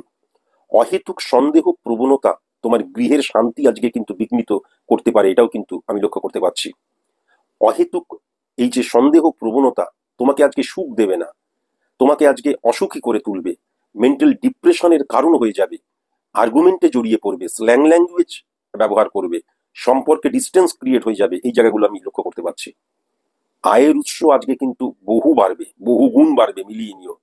অহেতুক সন্দেহ প্রবণতা তোমার গৃহের শান্তি আজকে কিন্তু বিঘ্নিত করতে পারে, এটাও কিন্তু আমি লক্ষ্য করতে পারছি। অহেতুক এই যে সন্দেহ প্রবণতা তোমাকে আজকে সুখ দেবে না, তোমাকে আজকে অসুখী করে তুলবে, মেন্টাল ডিপ্রেশনের কারণ হয়ে যাবে, আর্গুমেন্টে জড়িয়ে পড়বে, স্ল্যাং ল্যাঙ্গুয়েজ ব্যবহার করবে, সম্পর্কে ডিস্টেন্স ক্রিয়েট হয়ে যাবে। এই জায়গাগুলো আমি লক্ষ্য করতে পারছি। আয়ের উৎস আজকে কিন্তু বহু বাড়বে, বহু গুণ বাড়বে, মিলিয়ে নিও।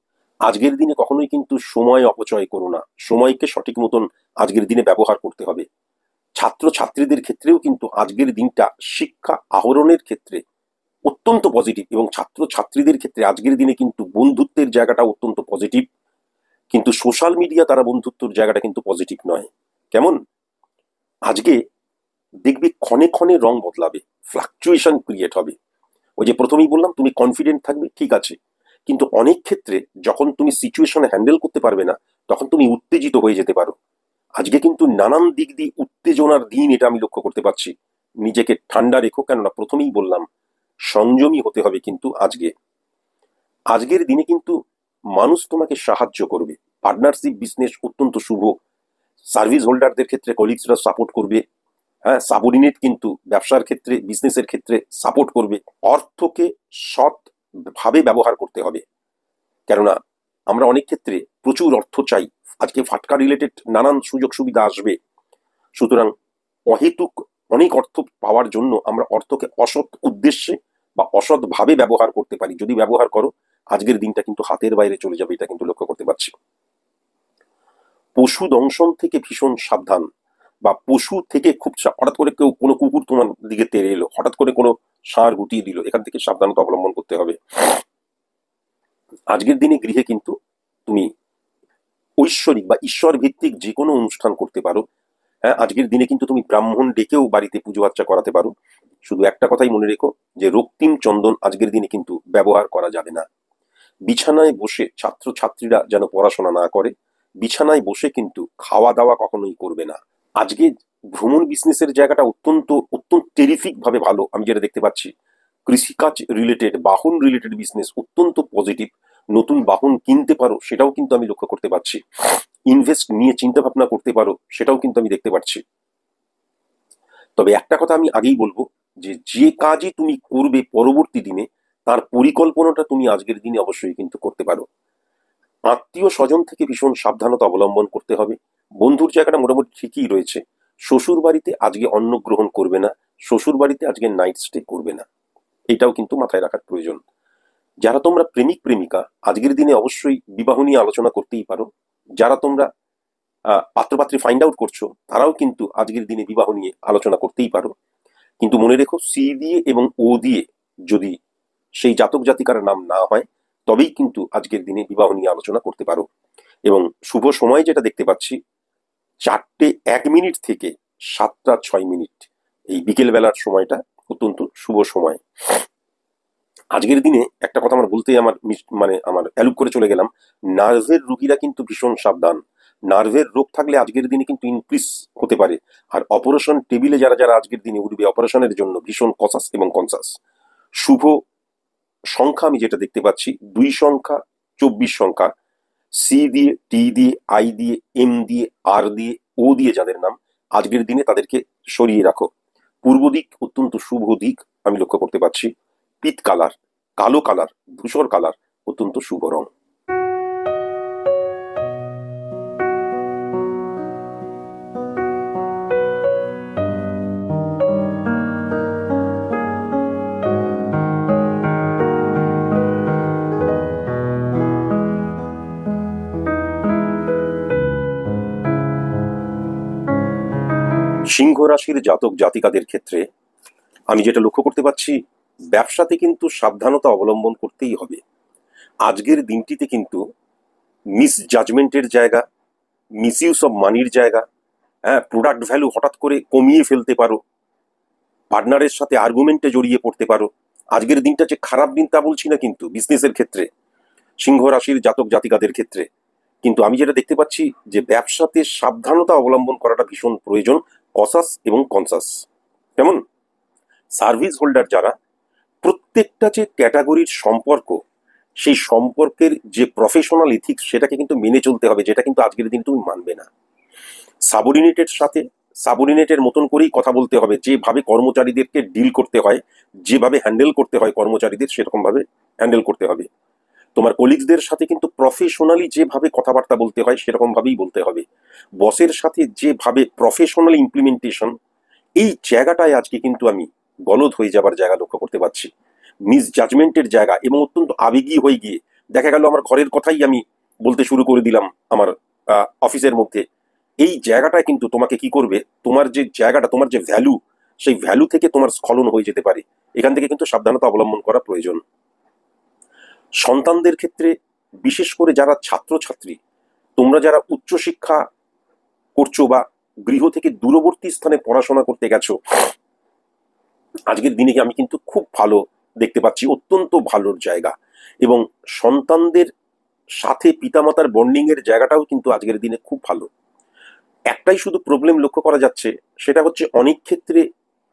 আজকের দিনে কখনোই কিন্তু সময় অপচয় করো না, সময়কে সঠিক মতন আজকের দিনে ব্যবহার করতে হবে। ছাত্র ছাত্রীদের ক্ষেত্রেও কিন্তু আজকের দিনটা শিক্ষা আহরণের ক্ষেত্রে অত্যন্ত পজিটিভ, এবং ছাত্র ছাত্রীদের ক্ষেত্রে আজকের দিনে কিন্তু বন্ধুত্বের জায়গাটা অত্যন্ত পজিটিভ, কিন্তু সোশ্যাল মিডিয়া তারা বন্ধুত্বের জায়গাটা কিন্তু পজিটিভ নয়। কেমন? আজকে দেখবি ক্ষণে ক্ষণে রং বদলাবে, ফ্লাকচুয়েশন ক্রিয়েট হবে। ওই যে প্রথমেই বললাম তুমি কনফিডেন্ট থাকবে, ঠিক আছে, কিন্তু অনেক ক্ষেত্রে যখন তুমি সিচুয়েশন হ্যান্ডেল করতে পারবে না, তখন তুমি উত্তেজিত হয়ে যেতে পারো। আজকে কিন্তু নানান দিক দিয়ে উত্তেজনার দিন, এটা আমি লক্ষ্য করতে পারছি। নিজেকে ঠান্ডা রেখো, কেননা প্রথমেই বললাম সংযমী হতে হবে। কিন্তু আজকের দিনে কিন্তু মানুষ তোমাকে সাহায্য করবে, পার্টনারশিপ বিজনেস অত্যন্ত শুভ, সার্ভিস হোল্ডারদের ক্ষেত্রে কলিগসরা সাপোর্ট করবে, হ্যাঁ, সাবঅর্ডিনেট কিন্তু ব্যবসার ক্ষেত্রে বিজনেসের ক্ষেত্রে সাপোর্ট করবে। অর্থকে সৎ ভাবে ব্যবহার করতে হবে, কেননা আমরা অনেক ক্ষেত্রে প্রচুর অর্থ চাই, আজকে ফাটকা রিলেটেড নানান সুযোগ সুবিধা আসবে। সুতরাং অহেতুক অনেক অর্থ পাওয়ার জন্য আমরা অর্থকে অসৎ উদ্দেশ্যে বা অসৎ ভাবে ব্যবহার করতে পারি। যদি ব্যবহার করো, আজকের দিনটা কিন্তু হাতের বাইরে চলে যাবে, এটা কিন্তু লক্ষ্য করতে পারছি। পশু দংশন থেকে ভীষণ সাবধান, বা পশু থেকে খুব হঠাৎ করে কেউ কোনো কুকুর তোমার দিকে তেড়ে এলো, হঠাৎ করে কোনো ষাঁড় গুটিয়ে দিল, এখান থেকে সাবধানতা অবলম্বন করতে হবে। আজকের দিনে গৃহে কিন্তু তুমি ঐশ্বরিক বা ঈশ্বর ভিত্তিক যে কোনো অনুষ্ঠান করতে পারো। হ্যাঁ, আজকের দিনে কিন্তু তুমি ব্রাহ্মণ ডেকেও বাড়িতে পুজো আর্চা করাতে পারো। শুধু একটা কথাই মনে রেখো, যে রক্তিম চন্দন আজকের দিনে কিন্তু ব্যবহার করা যাবে না। বিছানায় বসে ছাত্র ছাত্রীরা যেন পড়াশোনা না করে, বিছানায় বসে কিন্তু খাওয়া দাওয়া কখনোই করবে না। আজকে ভ্রমণ বিজনেসের জায়গাটা অত্যন্ত অত্যন্ত টেরিফিক ভাবে ভালো, আমি যেটা দেখতে পাচ্ছি। কৃষিকাজ রিলেটেড, বাহন রিলেটেড বিজনেস অত্যন্ত পজিটিভ, নতুন বাহন কিনতে পারো, সেটাও কিন্তু আমি লক্ষ্য করতে পারছি। ইনভেস্ট নিয়ে চিন্তা ভাবনা করতে পারো, সেটাও কিন্তু আমি দেখতে পাচ্ছি। তবে একটা কথা আমি আগেই বলবো, যে যে কাজই তুমি করবে পরবর্তী দিনে, তার পরিকল্পনাটা তুমি আজকের দিনে অবশ্যই কিন্তু করতে পারো। আত্মীয় স্বজন থেকে ভীষণ সাবধানতা অবলম্বন করতে হবে। বন্ধুর জায়গাটা মোটামুটি ঠিকই রয়েছে। শ্বশুর বাড়িতে আজকে অন্ন গ্রহণ করবে না, শ্বশুর বাড়িতে আজকে নাইট স্টে করবে না, এটাও কিন্তু মাথায় রাখার প্রয়োজন। যারা তোমরা প্রেমিক প্রেমিকা, আজকের দিনে অবশ্যই বিবাহ নিয়ে আলোচনা করতেই পারো। যারা তোমরা পাত্রপাত্রী ফাইন্ড আউট করছো, তারাও কিন্তু আজকের দিনে বিবাহ নিয়ে আলোচনা করতেই পারো। কিন্তু মনে রেখো, সি দিয়ে এবং ও দিয়ে যদি সেই জাতক জাতিকার নাম না হয়, তবেই কিন্তু আজকের দিনে বিবাহ নিয়ে আলোচনা করতে পারো। এবং শুভ সময় যেটা দেখতে পাচ্ছি, 4:01 থেকে 7:06, এই বিকেল বেলার সময়টা অত্যন্ত শুভ সময়। আজকের দিনে একটা কথা আমার বলতেই আমার অ্যালুপ করে চলে গেলাম, নার্ভের রোগীরা কিন্তু ভীষণ সাবধান। নার্ভের রোগ থাকলে আজকের দিনে কিন্তু ইনক্রিজ হতে পারে। আর অপারেশন টেবিলে যারা যারা আজকের দিনে উঠবে অপারেশনের জন্য, ভীষণ কসাস এবং কনসাস। শুভ সংখ্যা আমি যেটা দেখতে পাচ্ছি, 2 সংখ্যা, 24 সংখ্যা, সি দিয়ে, টি দিয়ে, আই দিয়ে, এম দিয়ে, আর দিয়ে, ও দিয়ে যাদের নাম, আজকের দিনে তাদেরকে সরিয়ে রাখো। পূর্ব দিক অত্যন্ত শুভ দিক আমি লক্ষ্য করতে পারছি। পিত কালার, কালো কালার, ধূসর কালার অত্যন্ত শুভ রং। সিংহ রাশির জাতক জাতিকাদের ক্ষেত্রে আমি যেটা লক্ষ্য করতে পারছি, ব্যবসাতে কিন্তু সাবধানতা অবলম্বন করতেই হবে। আজকের দিনটিতে কিন্তু মিস জাজমেন্টের জায়গা, মিসইউজ অফ মানির জায়গা, হ্যাঁ, প্রোডাক্ট ভ্যালু হঠাৎ করে কমিয়ে ফেলতে পারো, পার্টনারের সাথে আর্গুমেন্টে জড়িয়ে পড়তে পারো। আজকের দিনটা যে খারাপ দিন তা বলছি না, কিন্তু বিজনেসের ক্ষেত্রে, সিংহ রাশির জাতক জাতিকাদের ক্ষেত্রে কিন্তু আমি যেটা দেখতে পাচ্ছি যে ব্যবসাতে সাবধানতা অবলম্বন করাটা ভীষণ প্রয়োজন, কসাস এবং কনসাস। কেমন? সার্ভিস হোল্ডার যারা, প্রত্যেকটা যে ক্যাটাগরির সম্পর্ক, সেই সম্পর্কের যে প্রফেশনাল ইথিক্স সেটাকে কিন্তু মেনে চলতে হবে, যেটা কিন্তু আজকের দিন তুমি মানবে না। সাবঅর্ডিনেটের সাথে সাবঅর্ডিনেটের মতন করেই কথা বলতে হবে, যেভাবে কর্মচারীদেরকে ডিল করতে হয়, যেভাবে হ্যান্ডেল করতে হয় কর্মচারীদের, সেরকম ভাবে হ্যান্ডেল করতে হবে। তোমার কলিগসদের সাথে কিন্তু প্রফেশনালি যেভাবে কথাবার্তা বলতে হয় সেরকম ভাবেই বলতে হবে। বসের সাথে যেভাবে প্রফেশনাল ইমপ্লিমেন্টেশন, এই জায়গাটায় আজকে কিন্তু আমি গলদ হয়ে যাবার জায়গা লক্ষ্য করতে পারছি, মিস জাজমেন্টের জায়গা, এবং অত্যন্ত আবেগী হয়ে গিয়ে দেখা গেল আমার ঘরের কথাই আমি বলতে শুরু করে দিলাম আমার অফিসের মধ্যে। এই জায়গাটায় কিন্তু তোমাকে কি করবে, তোমার যে জায়গাটা, তোমার যে ভ্যালু, সেই ভ্যালু থেকে তোমার স্খলন হয়ে যেতে পারে। এখান থেকে কিন্তু সাবধানতা অবলম্বন করা প্রয়োজন। সন্তানদের ক্ষেত্রে, বিশেষ করে যারা ছাত্রছাত্রী, তোমরা যারা উচ্চশিক্ষা করছো বা গৃহ থেকে দূরবর্তী স্থানে পড়াশোনা করতে গেছো, আজকের দিনে আমি কিন্তু খুব ভালো দেখতে পাচ্ছি, অত্যন্ত ভালোর জায়গা। এবং সন্তানদের সাথে পিতামাতার বন্ডিং এর জায়গাটাও কিন্তু আজকের দিনে খুব ভালো। একটাই শুধু প্রবলেম লক্ষ্য করা যাচ্ছে, সেটা হচ্ছে অনেক ক্ষেত্রে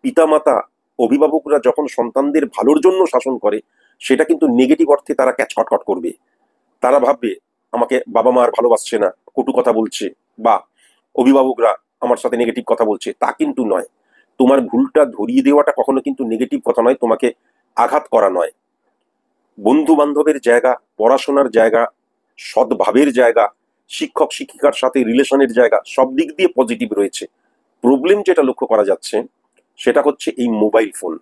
পিতামাতা, অভিভাবকরা যখন সন্তানদের ভালোর জন্য শাসন করে, সেটা কিন্তু নেগেটিভ অর্থে তারা ক্যাচ কটকট করবে। তারা ভাববে আমাকে বাবা মা আর ভালোবাসছে না, কটু কথা বলছে, বা অভিভাবকরা আমার সাথে নেগেটিভ কথা বলছে। তা কিন্তু নয়। তোমার ভুলটা ধরিয়ে দেওয়াটা কখনো কিন্তু নেগেটিভ কথা নয়, তোমাকে আঘাত করা নয়। বন্ধু বান্ধবের জায়গা, পড়াশোনার জায়গা, সদ্ভাবের জায়গা, শিক্ষক শিক্ষিকার সাথে রিলেশনের জায়গা, সব দিক দিয়ে পজিটিভ রয়েছে। প্রবলেম যেটা লক্ষ্য করা যাচ্ছে সেটা হচ্ছে এই মোবাইল ফোন।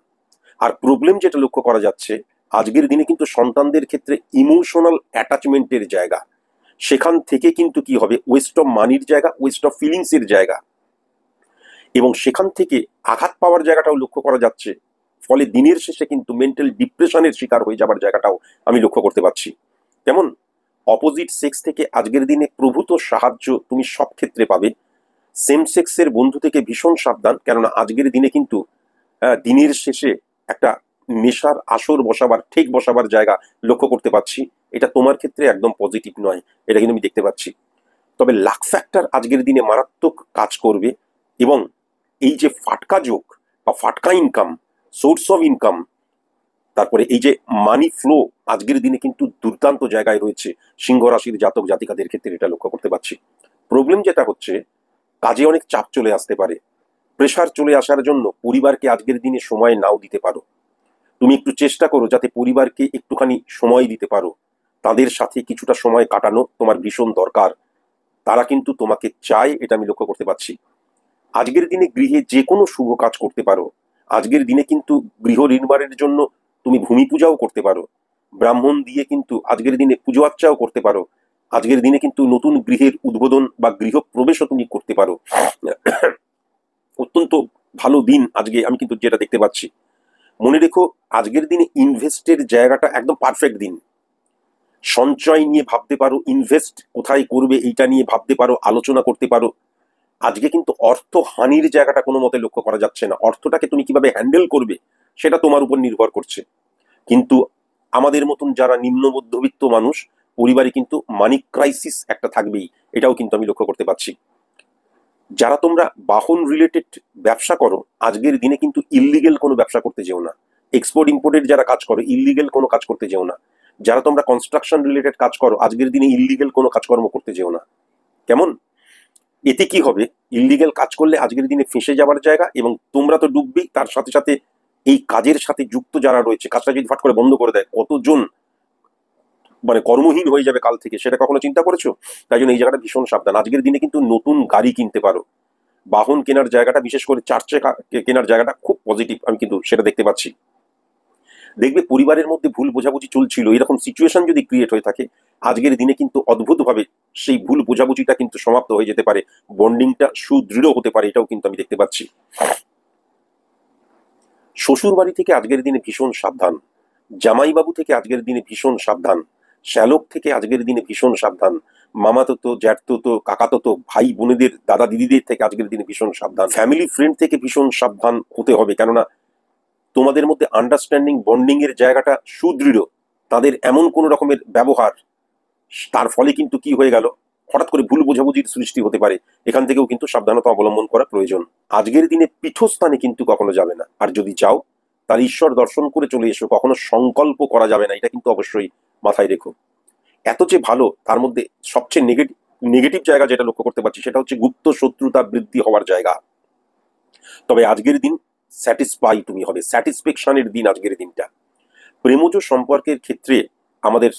আর প্রবলেম যেটা লক্ষ্য করা যাচ্ছে আজকের দিনে কিন্তু সন্তানদের ক্ষেত্রে ইমোশনাল অ্যাটাচমেন্টের জায়গা, সেখান থেকে কিন্তু কি হবে, ওয়েস্ট অফ মানির জায়গা, ওয়েস্ট অফ ফিলিংস এর জায়গা, এবং সেখান থেকে আঘাত পাওয়ার জায়গাটাও লক্ষ্য করা যাচ্ছে। ফলে দিনের শেষে কিন্তু মেন্টাল ডিপ্রেশনের শিকার হয়ে যাবার জায়গাটাও আমি লক্ষ্য করতে পারছি। তেমন অপোজিট সেক্স থেকে আজকের দিনে প্রভূত সাহায্য তুমি সব ক্ষেত্রে পাবে। সেম সেক্সের বন্ধু থেকে ভীষণ সাবধান, কেননা আজকের দিনে কিন্তু দিনের শেষে একটা নেশার আসর বসাবার, ঠেক বসাবার জায়গা লক্ষ্য করতে পারছি। এটা তোমার ক্ষেত্রে একদম পজিটিভ নয়, এটা কিন্তু আমি দেখতে পাচ্ছি। তবে লাক ফ্যাক্টর আজকের দিনে মারাত্মক কাজ করবে, এবং এই যে ফাটকা যোগ বা ফাটকা ইনকাম, সোর্স অফ ইনকাম, তারপরে এই যে মানি ফ্লো আজকের দিনে কিন্তু দুর্দান্ত জায়গায় রয়েছে সিংহ রাশির জাতক জাতিকাদের ক্ষেত্রে, এটা লক্ষ্য করতে পারছি। প্রবলেম যেটা হচ্ছে, কাজে অনেক চাপ চলে আসতে পারে, প্রেশার চলে আসার জন্য পরিবারকে আজকের দিনে সময় নাও দিতে পারো। তুমি একটু চেষ্টা করো যাতে পরিবারকে একটুখানি সময় দিতে পারো, তাদের সাথে কিছুটা সময় কাটানো তোমার ভীষণ দরকার। তারা কিন্তু তোমাকে চায়, এটা আমি লক্ষ্য করতে পারছি। আজকের দিনে গৃহে যে কোনো শুভ কাজ করতে পারো। আজকের দিনে কিন্তু গৃহ নির্মাণের জন্য তুমি ভূমি পূজাও করতে পারো, ব্রাহ্মণ দিয়ে কিন্তু আজকের দিনে পুজো আর্চাও করতে পারো। আজকের দিনে কিন্তু নতুন গৃহের উদ্বোধন বা গৃহ প্রবেশও তুমি করতে পারো। অত্যন্ত ভালো দিন আজকে আমি কিন্তু যেটা দেখতে পাচ্ছি। মনে রেখো, আজকের দিনে ইনভেস্টের জায়গাটা একদম পারফেক্ট দিন। সঞ্চয় নিয়ে ভাবতে পারো, ইনভেস্ট কোথায় করবে এইটা নিয়ে ভাবতে পারো, আলোচনা করতে পারো। আজকে কিন্তু অর্থ হানির জায়গাটা কোনো মতে লক্ষ্য করা যাচ্ছে না। অর্থটাকে তুমি কিভাবে হ্যান্ডেল করবে সেটা তোমার উপর নির্ভর করছে। কিন্তু আমাদের মতন যারা নিম্ন মধ্যবিত্ত মানুষ, পরিবারে কিন্তু মানি ক্রাইসিস একটা থাকবেই, এটাও কিন্তু আমি লক্ষ্য করতে পারছি। যারা তোমরা বাহন রিলেটেড ব্যবসা করো, আজকের দিনে কিন্তু ইল্লিগেল কোনো ব্যবসা করতে যেও না। এক্সপোর্ট ইম্পোর্টের যারা কাজ করো, ইল্লিগেল কোনো কাজ করতে যেও না। যারা তোমরা কনস্ট্রাকশন রিলেটেড কাজ করো, আজকের দিনে ইল্লিগেল কোনো কাজকর্ম করতে যেও না। কেমন? এতে কি হবে, ইল্লিগেল কাজ করলে আজকের দিনে ফেঁসে যাবার জায়গা, এবং তোমরা তো ডুববেই, তার সাথে সাথে এই কাজের সাথে যুক্ত যারা রয়েছে, কাজটা যদি ফাট করে বন্ধ করে দেয়, কতজন মানে কর্মহীন হয়ে যাবে কাল থেকে, সেটা কখনো চিন্তা করেছো? তাই জন্য এই জায়গাটা ভীষণ সাবধান। আজকের দিনে কিন্তু নতুন গাড়ি কিনতে পারো, বাহন কেনার জায়গাটা, বিশেষ করে চার চাকা কেনার জায়গাটা খুব পজিটিভ, আমি কিন্তু সেটা দেখতে পাচ্ছি। দেখবে পরিবারের মধ্যে ভুল বোঝাবুঝি চলছিল, এরকম সিচুয়েশন যদি ক্রিয়েট হয়ে থাকে, আজকের দিনে কিন্তু অদ্ভুতভাবে সেই ভুল বোঝাবুঝিটা কিন্তু সমাপ্ত হয়ে যেতে পারে, বন্ডিংটা সুদৃঢ় হতে পারে, এটাও কিন্তু আমি দেখতে পাচ্ছি। শ্বশুর বাড়ি থেকে আজকের দিনে ভীষণ সাবধান, জামাইবাবু থেকে আজকের দিনে ভীষণ সাবধান, শ্যালক থেকে আজকের দিনে ভীষণ সাবধান। মামাতো, জ্যাঠতো, কাকাতো, ভাই বোনেদের, দাদা দিদিদের থেকে আজকের দিনে ভীষণ সাবধান। ফ্যামিলি ফ্রেন্ড থেকে ভীষণ সাবধান হতে হবে, কেননা তোমাদের মধ্যে আন্ডারস্ট্যান্ডিং বন্ডিং এর জায়গাটা সুদৃঢ়। তাদের এমন কোন রকমের ব্যবহার, তার ফলে কিন্তু কি হয়ে গেল, হঠাৎ করে ভুল বোঝাবুঝির সৃষ্টি হতে পারে। এখান থেকেও কিন্তু সাবধানতা অবলম্বন করা প্রয়োজন। আজকের দিনে পীঠস্থানে কিন্তু কখনো যাবে না, আর যদি যাও তার ঈশ্বর দর্শন করে চলে এসো। কখনো সংকল্প করা যাবে না, এটা কিন্তু অবশ্যই মাথায় রেখো। এত যে ভালো, তার মধ্যে সবচেয়ে নেগেটিভ জায়গা যেটা লক্ষ্য করতে পারছি সেটা হচ্ছে গুপ্ত শত্রুতা বৃদ্ধি হওয়ার জায়গা। তবে আজকের দিন স্যাটিসফাই তুমি হবে, স্যাটিসফ্যাকশনের দিন আজকের দিনটা। প্রেমজ সম্পর্কের ক্ষেত্রে আমাদের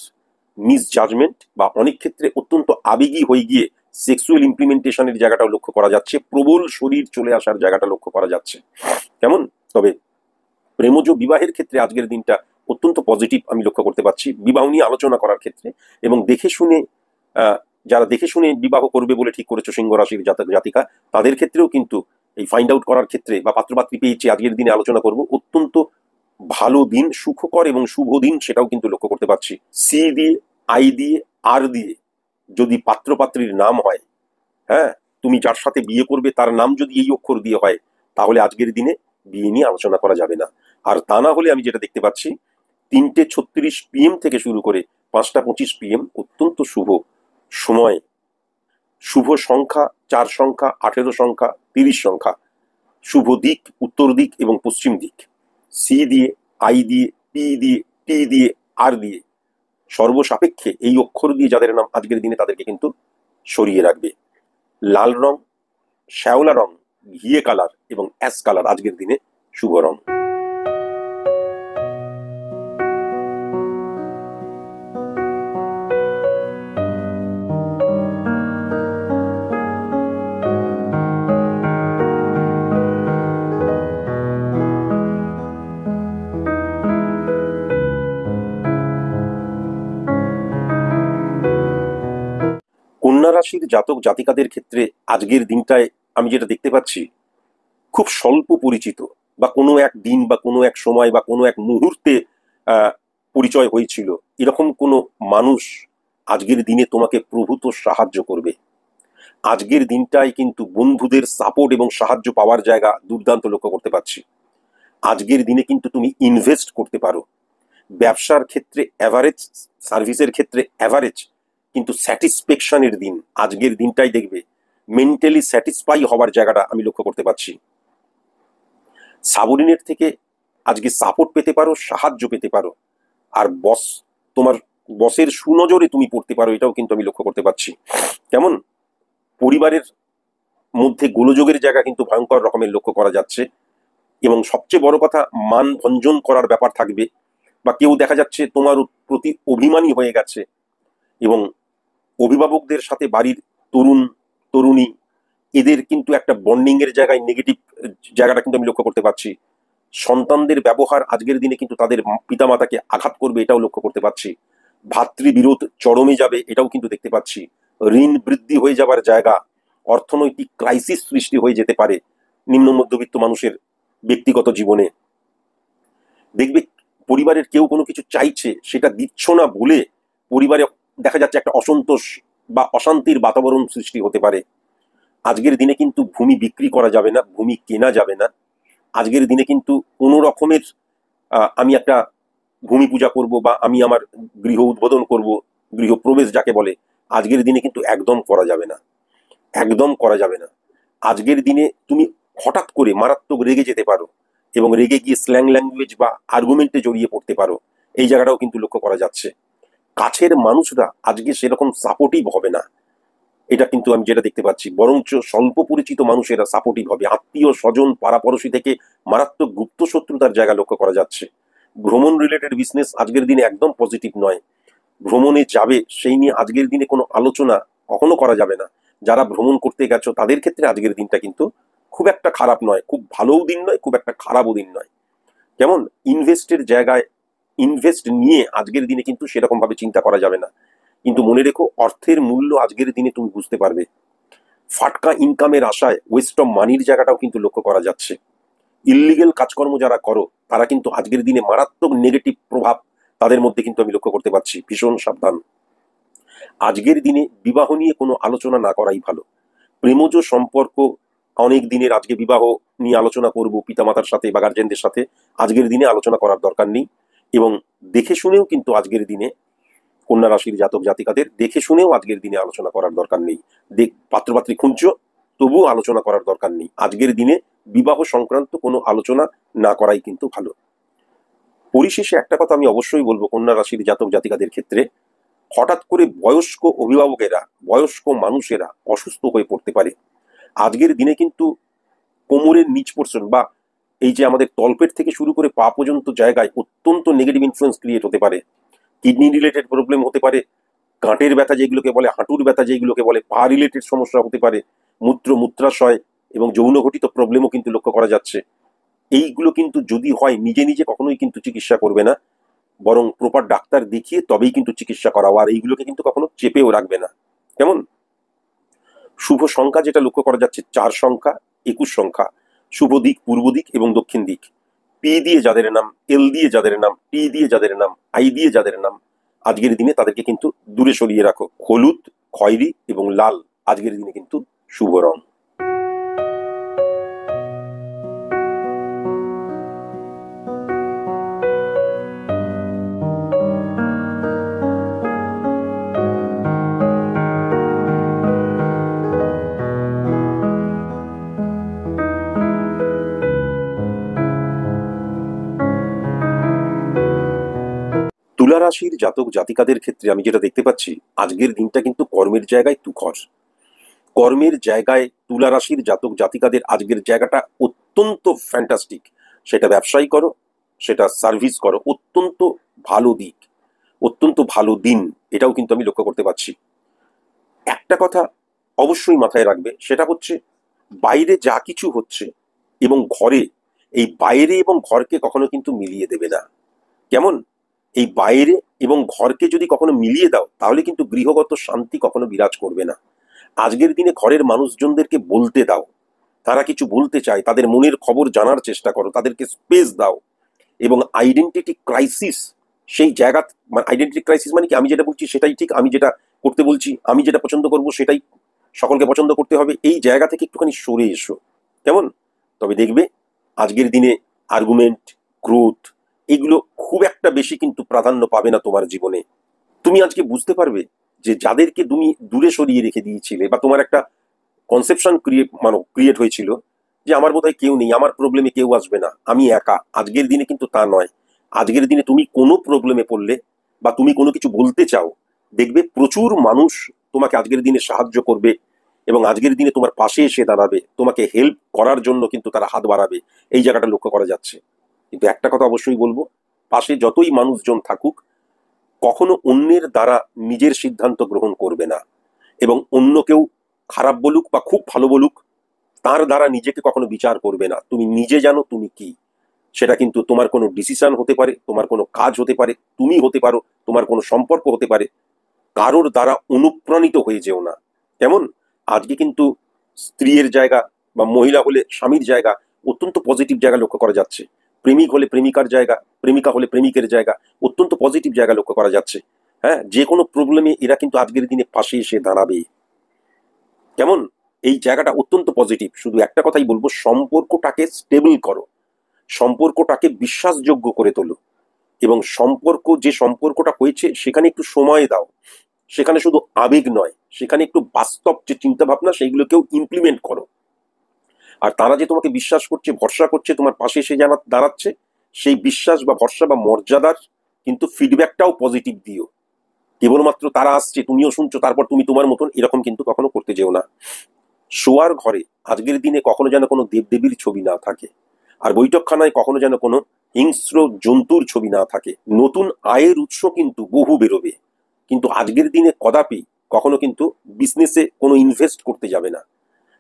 মিস জাজমেন্ট বা অনেক ক্ষেত্রে অত্যন্ত আবেগী হয়ে গিয়ে সেক্সুয়াল ইমপ্লিমেন্টেশনের জায়গাটাও লক্ষ্য করা যাচ্ছে, প্রবল শরীর চলে আসার জায়গাটা লক্ষ্য করা যাচ্ছে। কেমন? তবে প্রেমজ বিবাহের ক্ষেত্রে আজকের দিনটা অত্যন্ত পজিটিভ আমি লক্ষ্য করতে পারছি, বিবাহ নিয়ে আলোচনা করার ক্ষেত্রে। এবং দেখে শুনে যারা দেখে শুনে বিবাহ করবে বলে ঠিক করেছো সিংহ রাশির জাতক জাতিকা, তাদের ক্ষেত্রেও কিন্তু এই ফাইন্ড আউট করার ক্ষেত্রে বা পাত্রপাত্রী পেয়েছি আজকের দিনে আলোচনা করব, অত্যন্ত ভালো দিন, সুখকর এবং শুভ দিন, সেটাও কিন্তু লক্ষ্য করতে পারছি। সি দিয়ে, আই দিয়ে, আর দিয়ে যদি পাত্রপাত্রীর নাম হয়, হ্যাঁ, তুমি যার সাথে বিয়ে করবে তার নাম যদি এই অক্ষর দিয়ে হয়, তাহলে আজকের দিনে বিয়ে নিয়ে আলোচনা করা যাবে না। আর তা না হলে আমি যেটা দেখতে পাচ্ছি, 3:36 PM থেকে শুরু করে 5:25 PM অত্যন্ত শুভ সময়। শুভ সংখ্যা 4 সংখ্যা, 18 সংখ্যা, 30 সংখ্যা। শুভ দিক উত্তর দিক এবং পশ্চিম দিক। সি দিয়ে, আই দিয়ে, পি দিয়ে, টি দিয়ে, আর দিয়ে, সর্বসাপেক্ষে এই অক্ষর দিয়ে যাদের নাম আজকের দিনে তাদেরকে কিন্তু সরিয়ে রাখবে। লাল রং, শ্যাওলা রং, ঘিয়ে কালার এবং অ্যাশ কালার আজকের দিনে শুভ রং। কন্যা রাশির জাতক জাতিকাদের ক্ষেত্রে আজকের দিনটায় আমি যেটা দেখতে পাচ্ছি, খুব স্বল্প পরিচিত বা কোনো এক দিন বা কোনো এক সময় বা কোনো এক মুহূর্তে পরিচয় হয়েছিল এরকম কোনো মানুষ আজকের দিনে তোমাকে প্রভূত সাহায্য করবে। আজকের দিনটায় কিন্তু বন্ধুদের সাপোর্ট এবং সাহায্য পাওয়ার জায়গা দুর্দান্ত লক্ষ্য করতে পারছি। আজকের দিনে কিন্তু তুমি ইনভেস্ট করতে পারো। ব্যবসার ক্ষেত্রে অ্যাভারেজ, সার্ভিসের ক্ষেত্রে অ্যাভারেজ, কিন্তু স্যাটিসফ্যাকশনের দিন আজকের দিনটাই দেখবে। মেন্টালি স্যাটিসফাই হওয়ার জায়গাটা আমি লক্ষ্য করতে পারছি। সাবঅর্ডিনেট থেকে আজকে সাপোর্ট পেতে পারো, সাহায্য পেতে পারো। আর তোমার বসের সুনজরে তুমি পড়তে পারো, এটাও কিন্তু আমি লক্ষ্য করতে পারছি। কেমন? পরিবারের মধ্যে গোলযোগের জায়গা কিন্তু ভয়ঙ্কর রকমের লক্ষ্য করা যাচ্ছে। এবং সবচেয়ে বড় কথা, মান ভঞ্জন করার ব্যাপার থাকবে, বা কেউ দেখা যাচ্ছে তোমার প্রতি অভিমানী হয়ে গেছে। এবং অভিভাবকদের সাথে বাড়ির তরুণ তরুণী, এদের কিন্তু একটা বন্ডিং এর জায়গায় নেগেটিভ জায়গাটা কিন্তু আমি লক্ষ্য করতে পারছি। সন্তানদের ব্যবহার আজকের দিনে কিন্তু তাদের পিতামাতাকে আঘাত করবে, এটাও লক্ষ্য করতে পারছি। ভাতৃবিরোধ চরমে যাবে, এটাও কিন্তু দেখতে পাচ্ছি। ঋণ বৃদ্ধি হয়ে যাবার জায়গা, অর্থনৈতিক ক্রাইসিস সৃষ্টি হয়ে যেতে পারে নিম্ন মধ্যবিত্ত মানুষের ব্যক্তিগত জীবনে। দেখবে পরিবারের কেউ কোনো কিছু চাইছে, সেটা দিচ্ছ না বলে পরিবারে দেখা যাচ্ছে একটা অসন্তোষ বা অশান্তির বাতাবরণ সৃষ্টি হতে পারে। আজকের দিনে কিন্তু ভূমি বিক্রি করা যাবে না, ভূমি কেনা যাবে না। আজকের দিনে কিন্তু কোনো রকমের আমি একটা ভূমি পূজা করব বা আমি আমার গৃহ উদ্বোধন করব, গৃহপ্রবেশ যাকে বলে, আজকের দিনে কিন্তু একদম করা যাবে না, একদম করা যাবে না। আজকের দিনে তুমি হঠাৎ করে মারাত্মক রেগে যেতে পারো এবং রেগে গিয়ে স্ল্যাং ল্যাঙ্গুয়েজ বা আর্গুমেন্টে জড়িয়ে পড়তে পারো, এই জায়গাটাও কিন্তু লক্ষ্য করা যাচ্ছে। কাছের মানুষরা আজকে সেরকম সাপোর্টিভ হবে না, এটা কিন্তু আমি যেটা দেখতে পাচ্ছি। বরঞ্চ স্বল্প পরিচিত মানুষেরা সাপোর্টিভ হবে। আত্মীয় স্বজন পাড়াপড়শি থেকে মারাত্মক গুপ্ত শত্রুতার জায়গা লক্ষ্য করা যাচ্ছে। ভ্রমণ রিলেটেড বিজনেস আজকের দিনে একদম পজিটিভ নয়। ভ্রমণে যাবে সেই নিয়ে আজকের দিনে কোনো আলোচনা কখনো করা যাবে না। যারা ভ্রমণ করতে গেছো তাদের ক্ষেত্রে আজকের দিনটা কিন্তু খুব একটা খারাপ নয়, খুব ভালোও দিন নয়, খুব একটা খারাপও দিন নয়। যেমন ইনভেস্টের জায়গায় ইনভেস্ট নিয়ে আজকের দিনে কিন্তু সেরকম ভাবে চিন্তা করা যাবে না। কিন্তু মনে রেখো, অর্থের মূল্য আজকের দিনে তুমি বুঝতে পারবে। ফাটকা ইনকামের আশায় ওয়েস্ট অফ মানির জায়গাটাও কিন্তু লক্ষ্য করা যাচ্ছে। ইল্লিগেল কাজকর্ম যারা করো তারা কিন্তু আজকের দিনে মারাত্মক নেগেটিভ প্রভাব তাদের মধ্যে কিন্তু আমি লক্ষ্য করতে পারছি। ভীষণ সাবধান। আজকের দিনে বিবাহ নিয়ে কোনো আলোচনা না করাই ভালো। প্রেমজ সম্পর্ক অনেক দিনের, আজকে বিবাহ নিয়ে আলোচনা করব পিতামাতার সাথে বা গার্জেনদের সাথে, আজকের দিনে আলোচনা করার দরকার নেই। এবং দেখে শুনেও কিন্তু আজকের দিনে কন্যা রাশির জাতক জাতিকাদের দেখে শুনেও আজকের দিনে আলোচনা করার দরকার নেই। পাত্রপাত্রী খুঁজছো, তবুও আলোচনা করার দরকার নেই। আজকের দিনে বিবাহ সংক্রান্ত কোনো আলোচনা না করাই কিন্তু ভালো। পরিশেষে একটা কথা আমি অবশ্যই বলবো কন্যা রাশির জাতক জাতিকাদের ক্ষেত্রে, হঠাৎ করে বয়স্ক অভিভাবকেরা, বয়স্ক মানুষেরা অসুস্থ হয়ে পড়তে পারে। আজকের দিনে কিন্তু কোমরের নিচ পোর্শন বা এই যে আমাদের তলপেট থেকে শুরু করে পা পর্যন্ত জায়গায় অত্যন্ত নেগেটিভ ইনফ্লুয়েন্স ক্রিয়েট হতে পারে। কিডনি রিলেটেড প্রবলেম হতে পারে, গাঁটের ব্যথা যেগুলোকে বলে, হাঁটুর ব্যথা যেগুলোকে বলে, পা রিলেটেড সমস্যা হতে পারে, মূত্রাশয় এবং যৌনঘটিত প্রবলেমও কিন্তু লক্ষ্য করা যাচ্ছে। এইগুলো কিন্তু যদি হয়, নিজে নিজে কখনোই কিন্তু চিকিৎসা করবে না, বরং প্রপার ডাক্তার দেখিয়ে তবেই কিন্তু চিকিৎসা করাও। আর এইগুলোকে কিন্তু কখনো চেপেও রাখবে না। কেমন? শুভ সংখ্যা যেটা লক্ষ্য করা যাচ্ছে 4 সংখ্যা, 21 সংখ্যা। শুভ দিক পূর্ব দিক এবং দক্ষিণ দিক। পি দিয়ে যাদের নাম, এল দিয়ে যাদের নাম, টি দিয়ে যাদের নাম, আই দিয়ে যাদের নাম, আজকের দিনে তাদেরকে কিন্তু দূরে সরিয়ে রাখো। হলুদ, খয়েরি এবং লাল আজকের দিনে কিন্তু শুভ রং। তুলা রাশির জাতক জাতিকাদের ক্ষেত্রে আমি যেটা দেখতে পাচ্ছি, আজকের দিনটা কিন্তু কর্মের জায়গায় তুখর। কর্মের জায়গায় তুলা রাশির জাতক জাতিকাদের আজকের জায়গাটা অত্যন্ত ফ্যান্টাস্টিক। সেটা ব্যবসায়ী করো, সেটা সার্ভিস করো, অত্যন্ত ভালো দিক, অত্যন্ত ভালো দিন, এটাও কিন্তু আমি লক্ষ্য করতে পারছি। একটা কথা অবশ্যই মাথায় রাখবে, সেটা হচ্ছে বাইরে যা কিছু হচ্ছে এবং ঘরে, এই বাইরে এবং ঘরকে কখনো কিন্তু মিলিয়ে দেবে না। কেমন? এই বাইরে এবং ঘরকে যদি কখনো মিলিয়ে দাও, তাহলে কিন্তু গৃহগত শান্তি কখনো বিরাজ করবে না। আজকের দিনে ঘরের মানুষজনদেরকে বলতে দাও, তারা কিছু বলতে চায়, তাদের মনের খবর জানার চেষ্টা করো, তাদেরকে স্পেস দাও। এবং আইডেন্টিটি ক্রাইসিস, সেই জায়গা, মানে আইডেন্টিটি ক্রাইসিস মানে কি, আমি যেটা বলছি সেটাই ঠিক, আমি যেটা করতে বলছি, আমি যেটা পছন্দ করব সেটাই সকলকে পছন্দ করতে হবে, এই জায়গা থেকে একটুখানি সরে এসো। কেমন? তবে দেখবে আজকের দিনে আর্গুমেন্ট, গ্রোথ, এগুলো খুব একটা বেশি কিন্তু প্রাধান্য পাবে না তোমার জীবনে। তুমি আজকে বুঝতে পারবে যে যাদেরকে তুমি দূরে সরিয়ে রেখে দিয়েছিলে, বা তোমার একটা কনসেপশন ক্রিয়েট হয়েছিল যে আমার বোধহয় কেউ নেই, আমার প্রবলেমে কেউ আসবে না, আমি একা, আজকের দিনে কিন্তু তা নয়। আজকের দিনে তুমি কোনো প্রবলেমে পড়লে বা তুমি কোনো কিছু বলতে চাও, দেখবে প্রচুর মানুষ তোমাকে আজকের দিনে সাহায্য করবে এবং আজকের দিনে তোমার পাশে এসে দাঁড়াবে, তোমাকে হেল্প করার জন্য কিন্তু তারা হাত বাড়াবে। এই জায়গাটা লক্ষ্য করা যাচ্ছে। কিন্তু একটা কথা অবশ্যই বলবো, পাশে যতই মানুষজন থাকুক, কখনো অন্যের দ্বারা নিজের সিদ্ধান্ত গ্রহণ করবে না। এবং অন্য কেউ খারাপ বলুক বা খুব ভালো বলুক, তার দ্বারা নিজেকে কখনো বিচার করবে না। তুমি নিজে জানো তুমি কি। সেটা কিন্তু তোমার কোনো ডিসিশন হতে পারে, তোমার কোনো কাজ হতে পারে, তুমি হতে পারো, তোমার কোনো সম্পর্ক হতে পারে। কারোর দ্বারা অনুপ্রাণিত হয়ে যেও না। কেমন? আজকে কিন্তু স্ত্রীর জায়গা বা মহিলা হলে স্বামীর জায়গা অত্যন্ত পজিটিভ জায়গা লক্ষ্য করা যাচ্ছে। প্রেমিক হলে প্রেমিকার জায়গা, প্রেমিকা হলে প্রেমিকের জায়গা, অত্যন্ত পজিটিভ জায়গা লক্ষ্য করা যাচ্ছে। হ্যাঁ, যে কোনো প্রবলেমে এরা কিন্তু আজকের দিনে পাশে এসে দাঁড়াবে। কেমন? এই জায়গাটা অত্যন্ত পজিটিভ। শুধু একটা কথাই বলবো, সম্পর্কটাকে স্টেবল করো, সম্পর্কটাকে বিশ্বাসযোগ্য করে তোলো এবং যে সম্পর্কটা হয়েছে সেখানে একটু সময় দাও। সেখানে শুধু আবেগ নয়, সেখানে একটু বাস্তব যে চিন্তা ভাবনা সেইগুলোকেও ইমপ্লিমেন্ট করো। আর তারা যে তোমাকে বিশ্বাস করছে, ভরসা করছে, তোমার পাশে এসে দাঁড়াচ্ছে, সেই বিশ্বাস বা ভরসা বা মর্যাদার কিন্তু ফিডব্যাকটাও পজিটিভ দিও। কেবলমাত্র তারা আসছে, তুমিও শুনছো, তারপর তুমি তোমার মতন, এরকম কিন্তু কখনো করতে যেও না। শোয়ার ঘরে আজকের দিনে কখনো যেন কোনো দেবদেবীর ছবি না থাকে, আর বৈঠকখানায় কখনো যেন কোনো হিংস্র জন্তুর ছবি না থাকে। নতুন আয়ের উৎস কিন্তু বহু বেরোবে, কিন্তু আজকের দিনে কদাপি কখনো কিন্তু বিজনেসে কোনো ইনভেস্ট করতে যাবে না।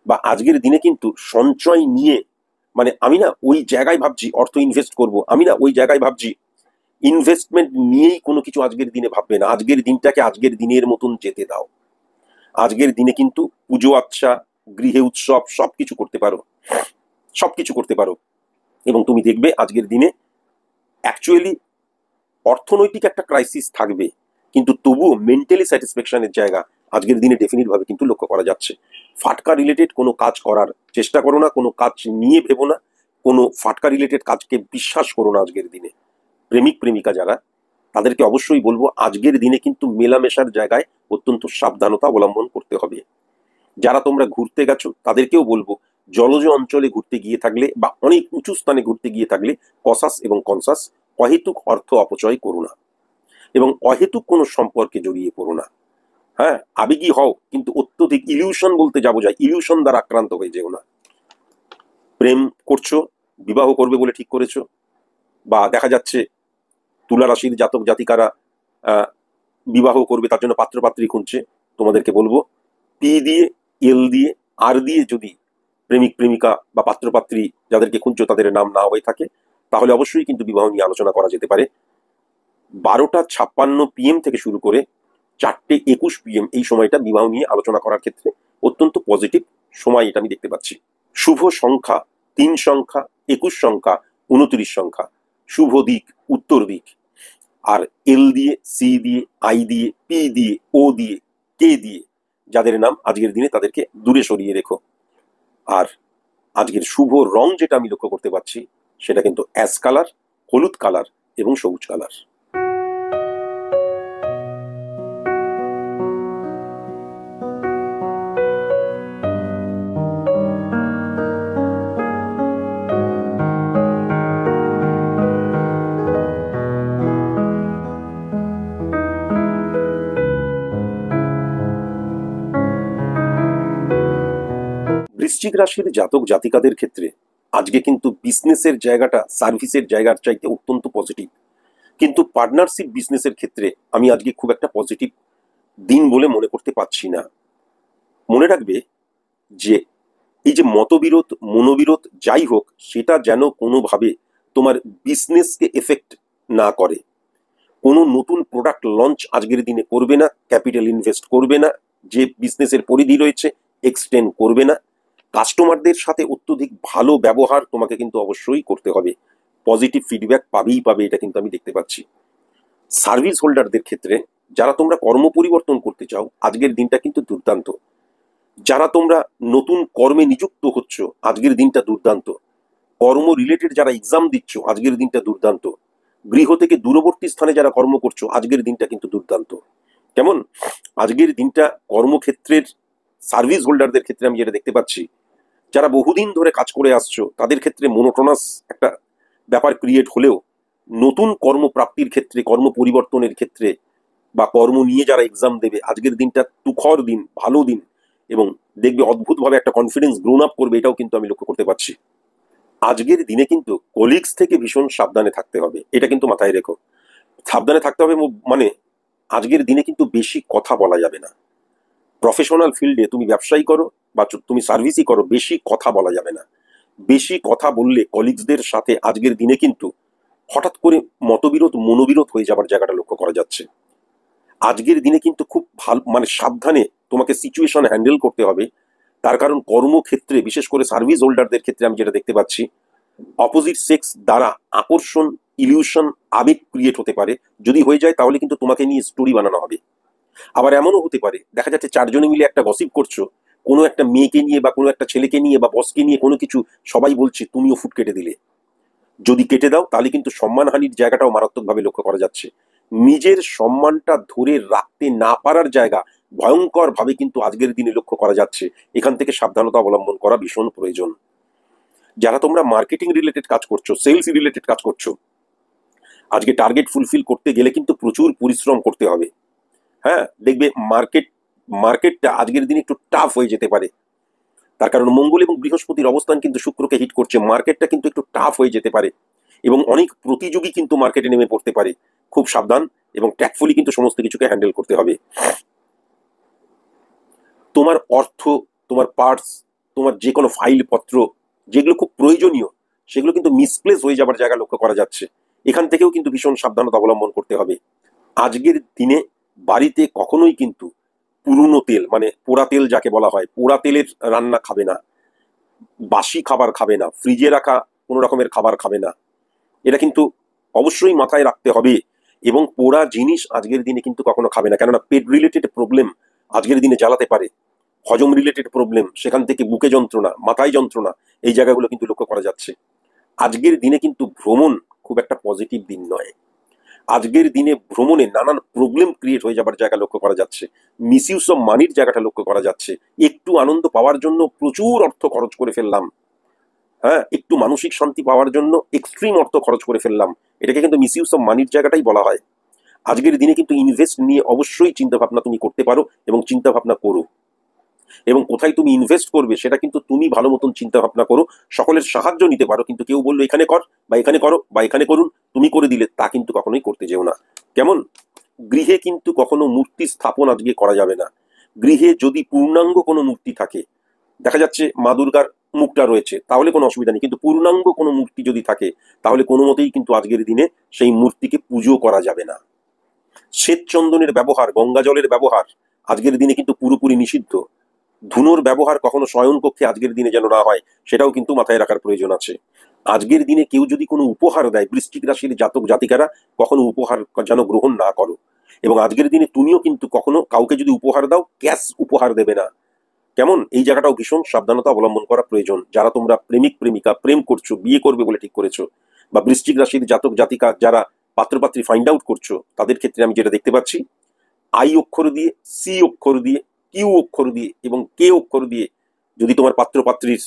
বা আজকের দিনে কিন্তু সঞ্চয় নিয়ে, মানে আমি না ওই জায়গায় ভাবছি অর্থ ইনভেস্ট করব, আমি না ওই জায়গায় ভাবছি ইনভেস্টমেন্ট নিয়েই কোনো কিছু আজকের দিনে ভাববে না। আজকের দিনটাকে আজকের দিনের মতন যেতে দাও। আজকের দিনে কিন্তু পুজো আচ্ছা, গৃহে উৎসব, সবকিছু করতে পারো, সবকিছু করতে পারো। এবং তুমি দেখবে আজকের দিনে অ্যাকচুয়ালি অর্থনৈতিক একটা ক্রাইসিস থাকবে, কিন্তু তবুও মেন্টালি স্যাটিসফ্যাকশনের জায়গা আজকের দিনে ডেফিনিট ভাবে কিন্তু লক্ষ্য করা যাচ্ছে। ফাটকা রিলেটেড কোনো কাজ করার চেষ্টা করো না, কোনো কাজ নিয়ে ভেবো না, কোনো ফাটকা রিলেটেড কাজকে বিশ্বাস করো না আজকের দিনে। প্রেমিক প্রেমিকা যারা, তাদেরকে অবশ্যই বলবো আজকের দিনে কিন্তু মেলামেশার জায়গায় অত্যন্ত সাবধানতা অবলম্বন করতে হবে। যারা তোমরা ঘুরতে গেছো তাদেরকেও বলবো জলজ অঞ্চলে ঘুরতে গিয়ে থাকলে বা অনেক উঁচু স্থানে ঘুরতে গিয়ে থাকলে কসাস এবং কনসাস, অহেতুক অর্থ অপচয় করো না এবং অহেতুক কোনো সম্পর্কে জড়িয়ে পড়ো না। হ্যাঁ, আবেগী হও কিন্তু অত্যধিক ইলিউশন বলতে যাবো যায়, ইলিউশন দ্বারা আক্রান্ত হয়ে যেও না। প্রেম করছো, বিবাহ করবে বলে ঠিক করেছো, বা দেখা যাচ্ছে তুলা রাশির জাতক জাতিকারা বিবাহ করবে তার জন্য পাত্রপাত্রী খুঁজছে, তোমাদেরকে বলবো পি দিয়ে, এল দিয়ে, আর দিয়ে যদি প্রেমিক প্রেমিকা বা পাত্রপাত্রী যাদেরকে খুঁজছো তাদের নাম না হয়ে থাকে, তাহলে অবশ্যই কিন্তু বিবাহ নিয়ে আলোচনা করা যেতে পারে। 12:56 PM থেকে শুরু করে 4:21 PM এই সময়টা বিবাহ নিয়ে আলোচনা করার ক্ষেত্রে অত্যন্ত পজিটিভ সময়, এটা আমি দেখতে পাচ্ছি। শুভ সংখ্যা 3 সংখ্যা, 21 সংখ্যা, 29 সংখ্যা। শুভ দিক উত্তর দিক। আর এল দিয়ে, সি দিয়ে, আই দিয়ে, পি দিয়ে, ও দিয়ে, কে দিয়ে যাদের নাম আজকের দিনে তাদেরকে দূরে সরিয়ে রেখো। আর আজকের শুভ রং যেটা আমি লক্ষ্য করতে পারছি সেটা কিন্তু অ্যাশ কালার, হলুদ কালার এবং সবুজ কালার। বৃশ্চিক রাশির জাতক জাতিকাদের ক্ষেত্রে আজকে কিন্তু বিজনেসের জায়গাটা সার্ভিসের জায়গার চাইতে অত্যন্ত পজিটিভ, কিন্তু পার্টনারশিপ বিজনেসের ক্ষেত্রে আমি আজকে খুব একটা পজিটিভ দিন বলে মনে করতে পারছি না। মনে রাখবে যে এই যে মতবিরোধ মনোবিরোধ যাই হোক, সেটা যেন কোনোভাবে তোমার বিজনেসকে এফেক্ট না করে। কোনো নতুন প্রোডাক্ট লঞ্চ আজকের দিনে করবে না, ক্যাপিটাল ইনভেস্ট করবে না, যে বিজনেসের পরিধি রয়েছে এক্সটেন্ড করবে না। কাস্টমারদের সাথে অত্যধিক ভালো ব্যবহার তোমাকে কিন্তু অবশ্যই করতে হবে, পজিটিভ ফিডব্যাক পাবেই পাবে, এটা কিন্তু আমি দেখতে পাচ্ছি। সার্ভিস হোল্ডারদের ক্ষেত্রে যারা তোমরা কর্ম পরিবর্তন করতে চাও আজকের দিনটা কিন্তু দুর্দান্ত। যারা তোমরা নতুন কর্মে নিযুক্ত হচ্ছ আজকের দিনটা দুর্দান্ত। কর্ম রিলেটেড যারা এক্সাম দিচ্ছ আজকের দিনটা দুর্দান্ত। গৃহ থেকে দূরবর্তী স্থানে যারা কর্ম করছো আজকের দিনটা কিন্তু দুর্দান্ত। কেমন আজকের দিনটা কর্মক্ষেত্রের সার্ভিস হোল্ডারদের ক্ষেত্রে আমি যেটা দেখতে পাচ্ছি, যারা বহুদিন ধরে কাজ করে আসছো তাদের ক্ষেত্রে মোনোটোনাস একটা ব্যাপার ক্রিয়েট হলেও নতুন কর্মপ্রাপ্তির ক্ষেত্রে, কর্ম পরিবর্তনের ক্ষেত্রে বা কর্ম নিয়ে যারা এক্সাম দেবে আজকের দিনটা তুখর দিন, ভালো দিন, এবং দেখবে অদ্ভুতভাবে একটা কনফিডেন্স গ্রোন আপ করবে, এটাও কিন্তু আমি লক্ষ্য করতে পারছি। আজকের দিনে কিন্তু কলিগস থেকে ভীষণ সাবধানে থাকতে হবে, এটা কিন্তু মাথায় রেখো। সাবধানে থাকতে হবে মানে আজকের দিনে কিন্তু বেশি কথা বলা যাবে না। প্রফেশনাল ফিল্ডে তুমি ব্যবসায়ী করো বা তুমি সার্ভিসই করো, বেশি কথা বলা যাবে না। বেশি কথা বললে কলিগসদের সাথে আজকের দিনে কিন্তু হঠাৎ করে মতবিরোধ মনোবিরোধ হয়ে যাবার জায়গাটা লক্ষ্য করা যাচ্ছে। আজকের দিনে কিন্তু খুব ভালো মানে সাবধানে তোমাকে সিচুয়েশন হ্যান্ডেল করতে হবে। তার কারণ কর্মক্ষেত্রে বিশেষ করে সার্ভিস হোল্ডারদের ক্ষেত্রে আমি যেটা দেখতে পাচ্ছি, অপোজিট সেক্স দ্বারা আকর্ষণ, ইলিউশন, আবেগ ক্রিয়েট হতে পারে। যদি হয়ে যায় তাহলে কিন্তু তোমাকে নিয়ে স্টোরি বানানো হবে। আবার এমনও হতে পারে দেখা যাচ্ছে চারজনে মিলে একটা গসিপ করছো কোনো একটা মেয়েকে নিয়ে বা কোনো একটা ছেলেকে নিয়ে বা বসকে নিয়ে কোনো কিছু, সবাই বলছে তুমিও ফুট কেটে দিলে। যদি কেটে দাও তাহলে কিন্তু সম্মানহানির জায়গাটাও মারাত্মকভাবে লক্ষ্য করা যাচ্ছে। নিজের সম্মানটা ধরে রাখতে না পারার জায়গা ভয়ঙ্কর ভাবে কিন্তু আজকের দিনে লক্ষ্য করা যাচ্ছে। এখান থেকে সাবধানতা অবলম্বন করা ভীষণ প্রয়োজন। যারা তোমরা মার্কেটিং রিলেটেড কাজ করছো, সেলস রিলেটেড কাজ করছো, আজকে টার্গেট ফুলফিল করতে গেলে কিন্তু প্রচুর পরিশ্রম করতে হবে। হ্যাঁ, দেখবে মার্কেটটা আজকের দিনে একটু টাফ হয়ে যেতে পারে। তার কারণ মঙ্গল এবং বৃহস্পতির অবস্থান কিন্তু শুক্রকে হিট করছে, মার্কেটটা কিন্তু একটু টাফ হয়ে যেতে পারে এবং অনেক প্রতিযোগী কিন্তু মার্কেটে নেমে পড়তে পারে। খুব সাবধান এবং ট্যাক্টফুলি কিন্তু সমস্ত কিছুকে হ্যান্ডেল করতে হবে। তোমার অর্থ, তোমার পার্টস, তোমার যে কোনো ফাইল পত্র যেগুলো খুব প্রয়োজনীয় সেগুলো কিন্তু মিসপ্লেস হয়ে যাবার জায়গা লক্ষ্য করা যাচ্ছে। এখান থেকেও কিন্তু ভীষণ সাবধানতা অবলম্বন করতে হবে। আজকের দিনে বাড়িতে কখনোই কিন্তু পুরনো তেল মানে পোড়া তেল যাকে বলা হয়, পোড়া তেলের রান্না খাবে না, বাসি খাবার খাবে না, ফ্রিজে রাখা কোনো রকমের খাবার খাবে না। এটা কিন্তু অবশ্যই মাথায় রাখতে হবে। এবং পোড়া জিনিস আজকের দিনে কিন্তু কখনো খাবে না, কেননা পেট রিলেটেড প্রবলেম আজকের দিনে জ্বালাতে পারে। হজম রিলেটেড প্রবলেম, সেখান থেকে বুকে যন্ত্রণা, মাথায় যন্ত্রণা, এই জায়গাগুলো কিন্তু লক্ষ্য করা যাচ্ছে। আজকের দিনে কিন্তু ভ্রমণ খুব একটা পজিটিভ দিন নয়। আজকের দিনে ভ্রমণে নানান প্রবলেম ক্রিয়েট হয়ে যাবার জায়গা লক্ষ্য করা যাচ্ছে। মিসইউজ অফ মানির জায়গাটা লক্ষ্য করা যাচ্ছে। একটু আনন্দ পাওয়ার জন্য প্রচুর অর্থ খরচ করে ফেললাম, হ্যাঁ, একটু মানসিক শান্তি পাওয়ার জন্য এক্সট্রিম অর্থ খরচ করে ফেললাম, এটাকে কিন্তু মিসইউজ অফ মানির জায়গাটাই বলা হয়। আজকের দিনে কিন্তু ইনভেস্ট নিয়ে অবশ্যই চিন্তা ভাবনা তুমি করতে পারো এবং চিন্তা ভাবনা করো, এবং কোথায় তুমি ইনভেস্ট করবে সেটা কিন্তু তুমি ভালো মতন চিন্তা ভাবনা করো। সকলের সাহায্য নিতে পারো, কিন্তু কেউ বললো এখানে কর বা এখানে করো বা এখানে করুন, তুমি করে দিলে তা কিন্তু কখনোই করতে যেও না। কেমন? গৃহে কিন্তু কখনো মূর্তি স্থাপন আজকে করা যাবে না। গৃহে যদি পূর্ণাঙ্গ কোনো মূর্তি থাকে, দেখা যাচ্ছে মা দুর্গার মুখটা রয়েছে, তাহলে কোনো অসুবিধা নেই, কিন্তু পূর্ণাঙ্গ কোনো মূর্তি যদি থাকে তাহলে কোনো মতেই কিন্তু আজকের দিনে সেই মূর্তিকে পুজো করা যাবে না। শ্বেত চন্দনের ব্যবহার, গঙ্গা জলের ব্যবহার আজকের দিনে কিন্তু পুরোপুরি নিষিদ্ধ। ধুনোর ব্যবহার কখনো শয়নকক্ষে আজকের দিনে যেন না হয়, সেটাও কিন্তু মাথায় রাখার প্রয়োজন আছে। আজকের দিনে কেউ যদি কোনো উপহার দেয়, বৃশ্চিক রাশির জাতক জাতিকারা কখনো উপহার যেন গ্রহণ না করো। এবং আজকের দিনে তুমিও কিন্তু কখনো কাউকে যদি উপহার দাও, ক্যাশ উপহার দেবে না। কেমন? এই জায়গাটাও ভীষণ সাবধানতা অবলম্বন করা প্রয়োজন। যারা তোমরা প্রেমিক প্রেমিকা, প্রেম করছো, বিয়ে করবে বলে ঠিক করেছো, বা বৃশ্চিক রাশির জাতক জাতিকা যারা পাত্রপাত্রী ফাইন্ড আউট করছো, তাদের ক্ষেত্রে আমি যেটা দেখতে পাচ্ছি, আই অক্ষর দিয়ে, সি অক্ষর দিয়ে, কিউ অক্ষর দিয়ে এবং কে অক্ষর দিয়ে যদি তোমার পাত্র পাত্রীর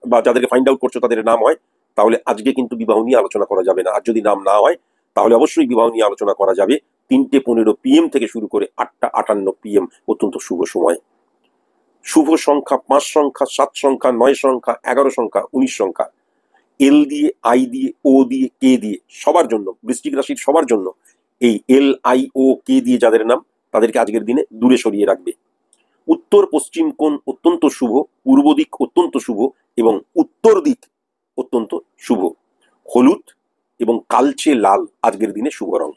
বা যাদেরকে ফাইন্ড আউট করছো তাদের নাম হয়, তাহলে আজকে কিন্তু বিবাহ নিয়ে আলোচনা করা যাবে না। আর যদি নাম না হয় তাহলে অবশ্যই বিবাহ নিয়ে আলোচনা করা যাবে। 3:15 PM থেকে শুরু করে 8:58 PM অত্যন্ত শুভ সময়। শুভ সংখ্যা 5 সংখ্যা, 7 সংখ্যা, 9 সংখ্যা, 11 সংখ্যা, 19 সংখ্যা। এল দিয়ে, আই দিয়ে, ও দিয়ে, কে দিয়ে, সবার জন্য, বৃশ্চিক রাশির সবার জন্য এই LIO K দিয়ে যাদের নাম, তাদেরকে আজকের দিনে দূরে সরিয়ে রাখবে। উত্তর পশ্চিম কোণ অত্যন্ত শুভ, পূর্ব দিক অত্যন্ত শুভ এবং উত্তর দিক অত্যন্ত শুভ। হলুদ এবং কালচে লাল আজকের দিনে শুভ রং।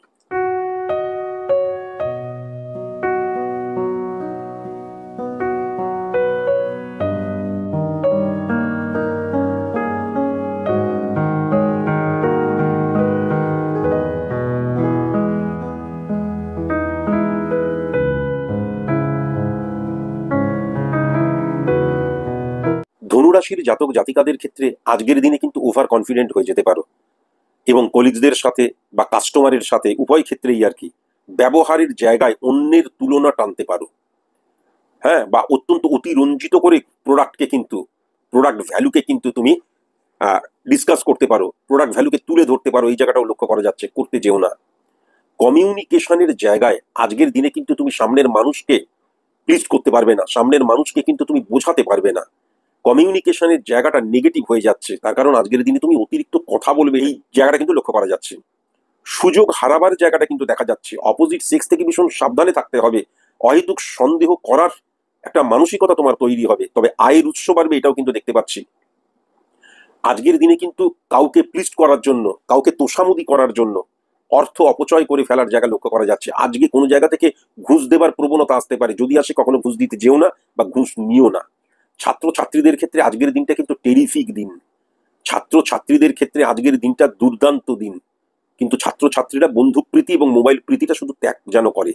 ধনুরাশির জাতক জাতিকাদের ক্ষেত্রে আজকের দিনে কিন্তু ওভার কনফিডেন্ট হয়ে যেতে পারো, এবং কলিগদের সাথে বা কাস্টমারের সাথে উভয় ক্ষেত্রেই আর কি ব্যবহারের জায়গায় অন্যের তুলনা টানতে পারো, হ্যাঁ, বা অত্যন্ত অতিরঞ্জিত করে প্রোডাক্ট ভ্যালুকে কিন্তু তুমি ডিসকাস করতে পারো, প্রোডাক্ট ভ্যালুকে তুলে ধরতে পারো, এই জায়গাটাও লক্ষ্য করা যাচ্ছে। করতে যেও না। কমিউনিকেশনের জায়গায় আজকের দিনে কিন্তু তুমি সামনের মানুষকে প্লিজ করতে পারবে না, সামনের মানুষকে কিন্তু তুমি বোঝাতে পারবে না। কমিউনিকেশনের জায়গাটা নেগেটিভ হয়ে যাচ্ছে, তার কারণ আজকের দিনে তুমি অতিরিক্ত কথা বলবে, এই জায়গাটা কিন্তু লক্ষ্য করা যাচ্ছে। সুযোগ হারাবার জায়গাটা কিন্তু দেখা যাচ্ছে। অপোজিট সেক্স থেকে ভীষণ সাবধানে থাকতে হবে। অহেতুক সন্দেহ করার একটা মানসিকতা তোমার তৈরি হবে, তবে আয়ের উৎস বাড়বে, এটাও কিন্তু দেখতে পাচ্ছি। আজকের দিনে কিন্তু কাউকে প্লিজ করার জন্য, কাউকে তোষামোদি করার জন্য অর্থ অপচয় করে ফেলার জায়গা লক্ষ্য করা যাচ্ছে। আজকে কোনো জায়গা থেকে ঘুষ দেবার প্রবণতা আসতে পারে, যদি আসে কখনো ঘুষ দিতে যেও না বা ঘুষ নিও না। ছাত্র ছাত্রীদের ক্ষেত্রে আজকের দিনটা কিন্তু টেরিফিক দিন। ছাত্র ছাত্রীদের ক্ষেত্রে আজকের দিনটা দুর্দান্ত দিন, কিন্তু ছাত্র ছাত্রীরা বন্ধুপ্রীতি এবং মোবাইল প্রীতিটা শুধু ত্যাগ যেন করে।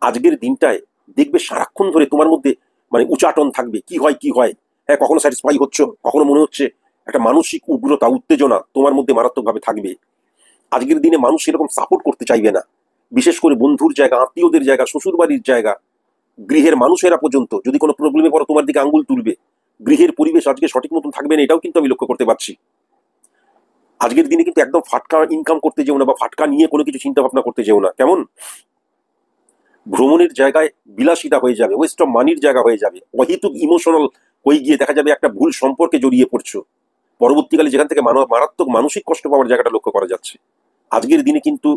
আজকের দিনটায় দেখবে সারাক্ষণ ধরে তোমার মধ্যে মানে উচাটন থাকবে, কি হয় কি হয়, হ্যাঁ, কখনো স্যাটিসফাই হচ্ছ, কখনো মনে হচ্ছে একটা মানসিক উগ্রতা, উত্তেজনা তোমার মধ্যে মারাত্মকভাবে থাকবে। আজকের দিনে মানুষ এরকম সাপোর্ট করতে চাইবে না, বিশেষ করে বন্ধুর জায়গা, আত্মীয়দের জায়গা, শ্বশুরবাড়ির জায়গা, গৃহের মানুষেরা পর্যন্ত যদি কোনো প্রবলেমে পড়ো তোমার দিকে আঙ্গুল তুলবে। গৃহের পরিবেশ আজকে সঠিক মতন থাকবে না, এটাও কিন্তু আমি লক্ষ্য করতে পারছি। আজকের দিনে কিন্তু একদম ফাটকা ইনকাম করতে যেও না, বা ফাটকা নিয়ে কোনো কিছু চিন্তা ভাবনা করতে যেও না। কেমন? ভ্রমণের জায়গায় বিলাসিতা হয়ে যাবে, ওয়েস্ট অফ মানির জায়গা হয়ে যাবে, অহেতুক ইমোশনাল হয়ে গিয়ে দেখা যাবে একটা ভুল সম্পর্কে জড়িয়ে পড়ছো, পরবর্তীকালে যেখান থেকে মারাত্মক মানসিক কষ্ট পাওয়ার জায়গাটা লক্ষ্য করা যাচ্ছে। আজকের দিনে কিন্তু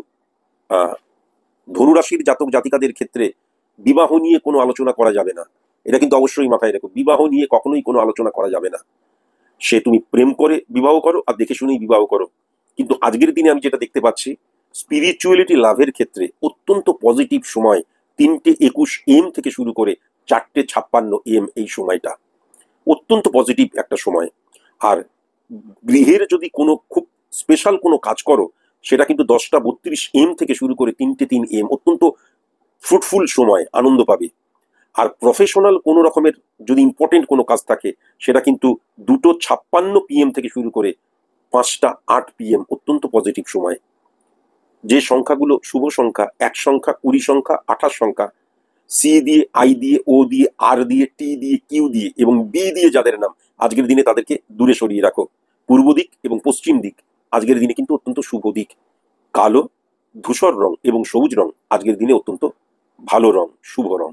ধনুরাশির জাতক জাতিকাদের ক্ষেত্রে বিবাহ নিয়ে কোনো আলোচনা করা যাবে না, এটা কিন্তু অবশ্যই মাথায় রেখো। বিবাহ নিয়ে কখনোই কোনো আলোচনা করা যাবে না। সে তুমি প্রেম করে বিবাহ করো আর দেখে শুনেই বিবাহ করো, কিন্তু আজকের দিনে আমি যেটা দেখতে পাচ্ছি, স্পিরিচুয়ালিটি লাভের ক্ষেত্রে অত্যন্ত পজিটিভ সময়। 3:21 AM থেকে শুরু করে 4:56 AM এই সময়টা অত্যন্ত পজিটিভ একটা সময়। আর গৃহের যদি কোনো খুব স্পেশাল কোনো কাজ করো, সেটা কিন্তু 10:32 AM থেকে শুরু করে 3টে 3 AM অত্যন্ত ফ্রুটফুল সময়, আনন্দ পাবে। আর প্রফেশনাল কোনো রকমের যদি ইম্পর্টেন্ট কোনো কাজ থাকে সেটা কিন্তু 2:56 PM থেকে শুরু করে 5টা 8 PM অত্যন্ত পজিটিভ সময়। যে সংখ্যাগুলো শুভ সংখ্যা, 1 সংখ্যা, 20 সংখ্যা, 28 সংখ্যা, সি দিয়ে, আই দিয়ে, ও দিয়ে, আর দিয়ে, টি দিয়ে, কিউ দিয়ে এবং বি দিয়ে যাদের নাম, আজকের দিনে তাদেরকে দূরে সরিয়ে রাখো। পূর্ব দিক এবং পশ্চিম দিক আজকের দিনে কিন্তু অত্যন্ত শুভ দিক। কালো, ধূসর রং এবং সবুজ রং আজকের দিনে অত্যন্ত ভালো রং, শুভ রং।